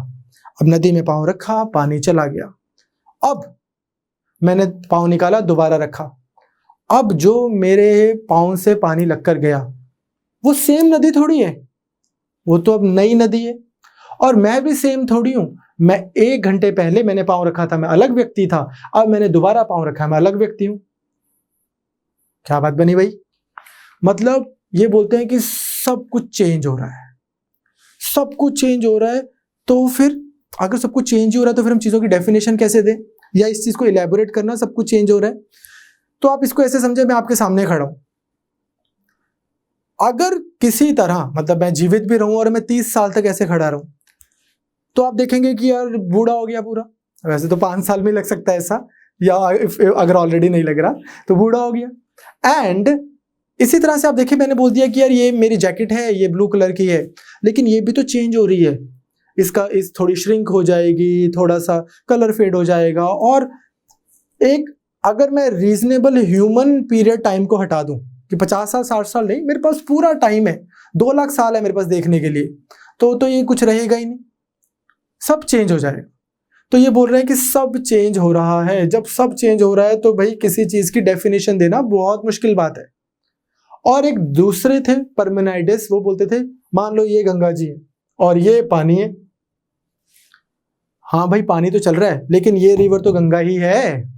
अब नदी में पाँव रखा, पानी चला गया। अब मैंने पाँव निकाला, दोबारा रखा, अब जो मेरे पाँव से पानी लगकर गया वो सेम नदी थोड़ी है, वो तो अब नई नदी है। और मैं भी सेम थोड़ी हूं, मैं 1 घंटे पहले मैंने पाँव रखा था, मैं अलग व्यक्ति था, अब मैंने दोबारा पाँव रखा, मैं अलग व्यक्ति हूं। क्या बात बनी भाई? मतलब ये बोलते हैं कि सब कुछ चेंज हो रहा है, सब कुछ चेंज हो रहा है। तो फिर अगर सब कुछ चेंज हो रहा है तो फिर हम चीजों की डेफिनेशन कैसे दें, या इस चीज को इलेबोरेट करना, सब कुछ चेंज हो रहा है। तो आप इसको ऐसे समझे, मैं आपके सामने खड़ा हूं, अगर किसी तरह मतलब मैं जीवित भी रहूं और मैं 30 साल तक ऐसे खड़ा रहूं, तो आप देखेंगे कि यार बूढ़ा हो गया पूरा। वैसे तो 5 साल में लग सकता है ऐसा, या अगर ऑलरेडी नहीं लग रहा तो बूढ़ा हो गया। एंड इसी तरह से आप देखिए, मैंने बोल दिया कि यार ये मेरी जैकेट है, ये ब्लू कलर की है, लेकिन ये भी तो चेंज हो रही है, इस थोड़ी श्रिंक हो जाएगी, थोड़ा सा कलर फेड हो जाएगा। और एक अगर मैं रीजनेबल ह्यूमन पीरियड टाइम को हटा दूं कि 50 साल 60 साल नहीं, मेरे पास पूरा टाइम है, 2 लाख साल है मेरे पास देखने के लिए, तो ये कुछ रहेगा ही नहीं, सब चेंज हो जाएगा। तो ये बोल रहे हैं कि सब चेंज हो रहा है। जब सब चेंज हो रहा है तो भाई किसी चीज की डेफिनेशन देना बहुत मुश्किल बात है। और एक दूसरे थे परमेनाइडिस, वो बोलते थे मान लो ये गंगा जी है और ये पानी है, हाँ भाई पानी तो चल रहा है लेकिन ये रिवर तो गंगा ही है।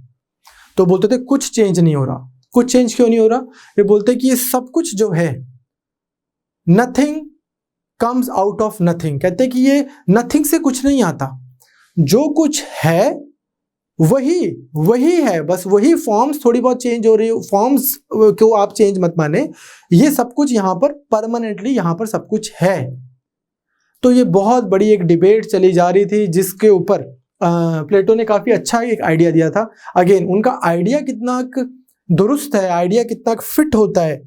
तो बोलते थे कुछ चेंज नहीं हो रहा। कुछ चेंज क्यों नहीं हो रहा? ये बोलते कि ये सब कुछ जो है, nothing comes out of nothing. कहते कि ये नथिंग से कुछ नहीं आता, जो कुछ है वही है, बस वही फॉर्म्स थोड़ी बहुत चेंज हो रही है। फॉर्म्स को आप चेंज मत माने, ये सब कुछ यहां पर परमानेंटली यहां पर सब कुछ है। तो ये बहुत बड़ी एक डिबेट चली जा रही थी, जिसके ऊपर प्लेटो ने काफी अच्छा एक आइडिया दिया था। अगेन उनका आइडिया कितना दुरुस्त है, आइडिया कितना फिट होता है,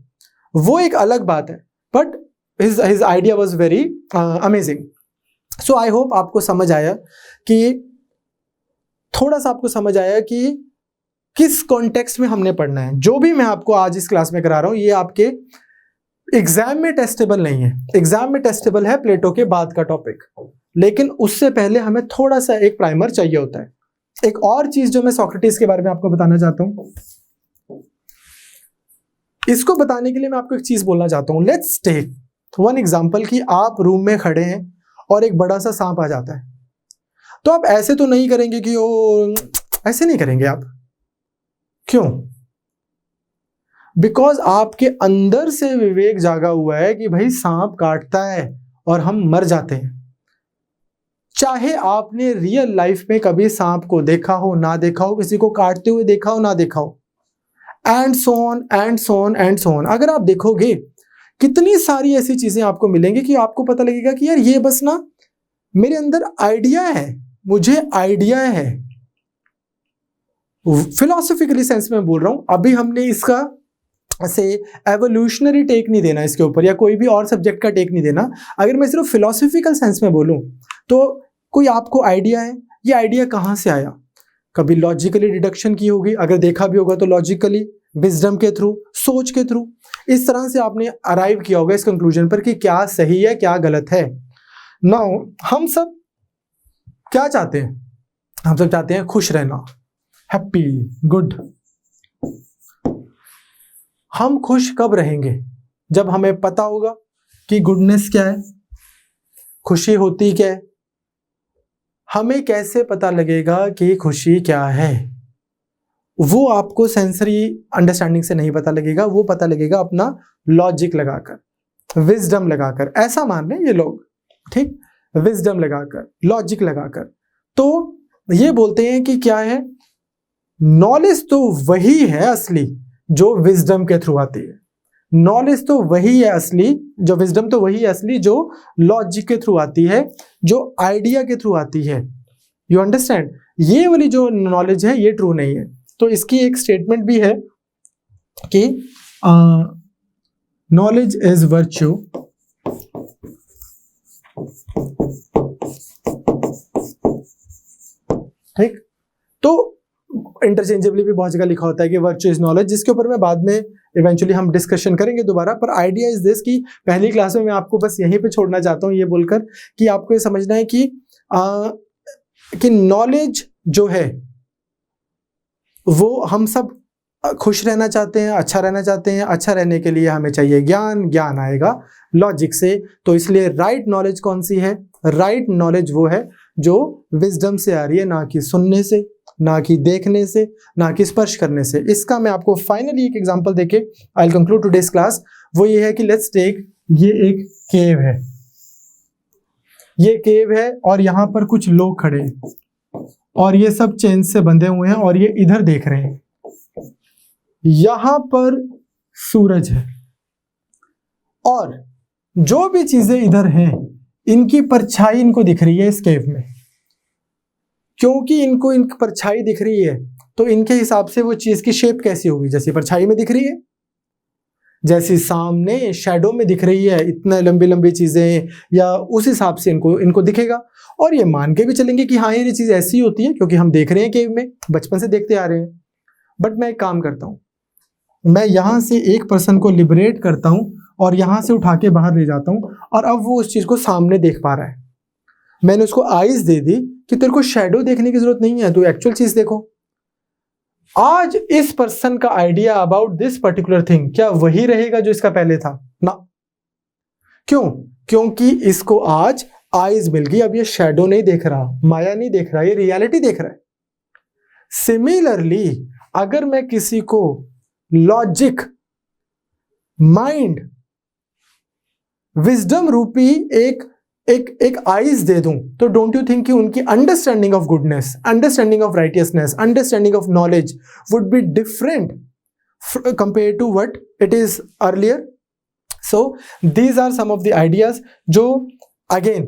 वो एक अलग बात है, but his idea was very amazing. So I hope आपको समझ आया कि थोड़ा सा आपको समझ आया कि किस कॉन्टेक्स्ट में हमने पढ़ना है। जो भी मैं आपको आज इस क्लास में करा रहा हूं, ये आपके एग्जाम में टेस्टेबल नहीं है। एग्जाम में टेस्टेबल है प्लेटो के बाद का टॉपिक, लेकिन उससे पहले हमें थोड़ा सा एक प्राइमर चाहिए होता है। एक और चीज जो मैं सोक्रेटिस के बारे में आपको बताना चाहता हूं, इसको बताने के लिए मैं आपको एक चीज बोलना चाहता हूं। लेट्स टेक वन एग्जांपल कि आप रूम में खड़े हैं और एक बड़ा सा सांप आ जाता है, तो आप ऐसे तो नहीं करेंगे कि ओ, ऐसे नहीं करेंगे आप। क्यों? बिकॉज आपके अंदर से विवेक जागा हुआ है कि भाई सांप काटता है और हम मर जाते हैं। चाहे आपने रियल लाइफ में कभी सांप को देखा हो ना देखा हो, किसी को काटते हुए देखा हो ना देखा हो, and so on and so on and so on. अगर आप देखोगे कितनी सारी ऐसी चीजें आपको मिलेंगी कि आपको पता लगेगा कि यार ये बस ना मेरे अंदर आइडिया है, मुझे आइडिया है। फिलोसॉफिकली सेंस में बोल रहा हूं। अभी हमने इसका ऐसे एवोल्यूशनरी टेक नहीं देना इसके ऊपर, या कोई भी और सब्जेक्ट का टेक नहीं देना। अगर मैं सिर्फ फिलोसॉफिकल सेंस में बोलूं तो कोई आपको आइडिया है, ये आइडिया कहां से आया? कभी लॉजिकली डिडक्शन की होगी, अगर देखा भी होगा तो लॉजिकली, विजडम के थ्रू, सोच के थ्रू, इस तरह से आपने अराइव किया होगा इस कंक्लूजन पर कि क्या सही है क्या गलत है। नाउ हम सब क्या चाहते हैं? हम सब चाहते हैं खुश रहना, हैप्पी, गुड। हम खुश कब रहेंगे? जब हमें पता होगा कि गुडनेस क्या है, खुशी होती क्या है। हमें कैसे पता लगेगा कि खुशी क्या है? वो आपको सेंसरी अंडरस्टैंडिंग से नहीं पता लगेगा, वो पता लगेगा अपना लॉजिक लगाकर, विजडम लगाकर। ऐसा मान लें ये लोग, ठीक, विजडम लगाकर, लॉजिक लगाकर। तो ये बोलते हैं कि क्या है, नॉलेज तो वही है असली जो विजडम के थ्रू आती है। नॉलेज तो वही है असली, जो विजडम तो वही है असली जो लॉजिक के थ्रू आती है, जो आइडिया के थ्रू आती है। You understand? ये वाली जो नॉलेज है ये ट्रू नहीं है। तो इसकी एक स्टेटमेंट भी है कि नॉलेज इज वर्च्यू ठीक। तो इंटरचेंजेबली भी बहुत जगह लिखा होता है कि वर्च्यू इज नॉलेज, जिसके ऊपर मैं बाद में इवेंचुअली हम डिस्कशन करेंगे दोबारा। पर आइडिया इज दिस कि पहली क्लास में मैं आपको बस यहीं पे छोड़ना चाहता हूँ ये बोलकर कि आपको ये समझना है कि नॉलेज जो है वो हम सब खुश रहना चाहते हैं, अच्छा रहना चाहते हैं। अच्छा रहने के लिए हमें चाहिए ज्ञान, ज्ञान आएगा लॉजिक से। तो इसलिए राइट नॉलेज कौन सी है? राइट नॉलेज वो है जो विजडम से आ रही है, ना कि सुनने से, ना कि देखने से, ना कि स्पर्श करने से। इसका मैं आपको फाइनली एक एग्जांपल देके I will conclude today's class. वो ये है कि लेट्स टेक, ये एक केव है, ये केव है और यहाँ पर कुछ लोग खड़े हैं और ये सब चेन से बंधे हुए हैं और ये इधर देख रहे हैं। यहां पर सूरज है और जो भी चीजें इधर हैं इनकी परछाई इनको दिख रही है इस केव में। क्योंकि इनको इनकी परछाई दिख रही है तो इनके हिसाब से वो चीज की शेप कैसी होगी? जैसी परछाई में दिख रही है, जैसी सामने शैडो में दिख रही है, इतने लंबी लंबी चीजें, या उस हिसाब से इनको दिखेगा। और ये मान के भी चलेंगे कि हाँ ये चीज ऐसी होती है क्योंकि हम देख रहे हैं केव में, बचपन से देखते आ रहे हैं। बट मैं एक काम करता हूं, मैं यहां से एक पर्सन को लिबरेट करता हूं और यहां से उठा के बाहर ले जाता हूं और अब वो उस चीज को सामने देख पा रहा है। मैंने उसको आईज दे दी कि तेरे को शैडो देखने की जरूरत नहीं है, तू एक्चुअल चीज देखो। आज इस पर्सन का idea about this particular thing क्या वही रहेगा जो इसका पहले था? ना। क्यों? क्योंकि इसको आज आईज मिल गई। अब ये शैडो नहीं देख रहा, माया नहीं देख रहा, ये रियलिटी देख रहा है। सिमिलरली अगर मैं किसी को लॉजिक, माइंड, विजडम रूपी एक आईज दे दूं तो डोंट यू थिंक कि उनकी understanding of goodness, understanding of righteousness, understanding of knowledge would be different compare to what it is earlier. So these are some of the ideas जो again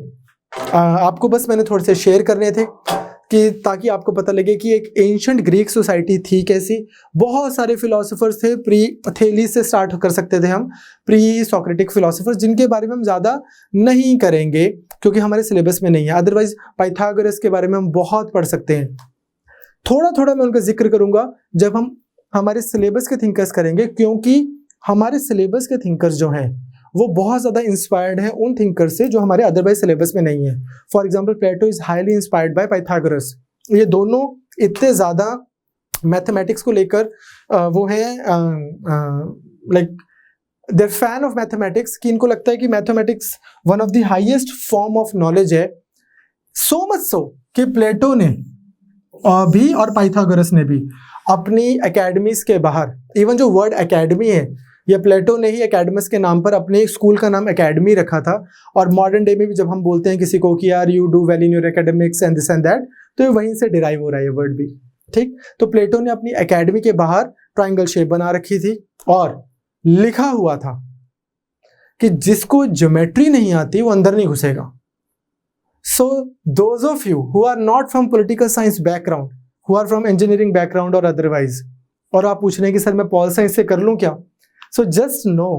आपको बस मैंने थोड़े से शेयर करने थे कि ताकि आपको पता लगे कि एक एंशिएंट ग्रीक सोसाइटी थी कैसी। बहुत सारे फिलोसोफर्स थे, प्री थेलीस से स्टार्ट कर सकते थे हम, प्री सोक्रेटिक फिलोसोफर्स, जिनके बारे में हम ज़्यादा नहीं करेंगे क्योंकि हमारे सिलेबस में नहीं है। अदरवाइज पाइथागोरस के बारे में हम बहुत पढ़ सकते हैं। थोड़ा थोड़ा मैं उनका जिक्र करूंगा जब हम हमारे सिलेबस के थिंकर्स करेंगे, क्योंकि हमारे सिलेबस के थिंकर्स जो हैं वो बहुत ज़्यादा इंस्पायर्ड हैं उन थिंकर्स से जो हमारे अदरवाइज सिलेबस में नहीं है। For example Plato is highly inspired by Pythagoras. ये दोनों इतने ज़्यादा मैथमेटिक्स को लेकर वो हैं like their fan of mathematics कि इनको लगता है कि mathematics one of the highest form of knowledge है। सो मच सो कि प्लेटो ने भी और पाइथागोरस ने भी अपनी एकेडमीज के बाहर, इवन जो वर्ड एकेडमी है ये प्लेटो ने ही एकेडमस के नाम पर अपने स्कूल का नाम एकेडमी रखा था। और मॉडर्न डे में भी जब हम बोलते हैं किसी को कि यार you do well in your academics and this and that, तो ये वहीं से डिराइव हो रहा है ये वर्ड भी। ठीक, तो प्लेटो ने अपनी एकेडमी के बाहर ट्राइंगल शेप बना रखी थी और लिखा हुआ था कि जिसको ज्योमेट्री नहीं आती वो अंदर नहीं घुसेगा। So those of you who are not from political science background, who are from engineering background और अदरवाइज, और आप पूछ रहे हैं कि सर मैं पॉल साइंस से कर लूं क्या, सो जस्ट नो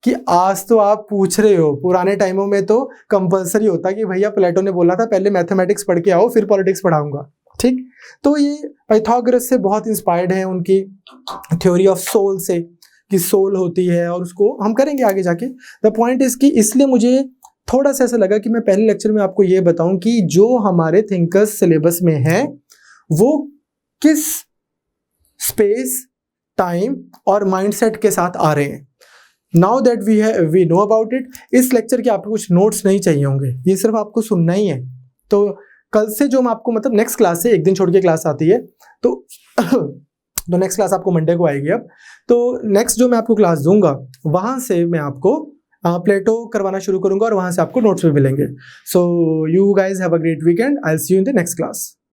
कि आज तो आप पूछ रहे हो, पुराने टाइमों में तो कंपलसरी होता कि भैया प्लेटो ने बोला था पहले मैथमेटिक्स पढ़ के आओ फिर पॉलिटिक्स पढ़ाऊंगा। ठीक, तो ये पाइथागोरस से बहुत इंस्पायर्ड है, उनकी थ्योरी ऑफ सोल से कि सोल होती है, और उसको हम करेंगे आगे जाके। द पॉइंट इज कि इसलिए मुझे थोड़ा सा ऐसा लगा कि मैं पहले लेक्चर में आपको ये बताऊं कि जो हमारे थिंकर्स सिलेबस में है वो किस स्पेस, टाइम और माइंडसेट के साथ आ रहे हैं। Now that we know about it, इस लेक्चर के आपको कुछ नोट्स नहीं चाहिए होंगे, ये सिर्फ आपको सुनना ही है। तो कल से जो मैं आपको मतलब नेक्स्ट क्लास से एक दिन छोड़ के क्लास आती है तो नेक्स्ट क्लास आपको मंडे को आएगी। अब तो नेक्स्ट जो मैं आपको क्लास दूंगा वहां से मैं आपको प्लेटो करवाना शुरू करूंगा और वहां से आपको नोट्स भी मिलेंगे। So you guys have a great weekend, I will see you in the next class.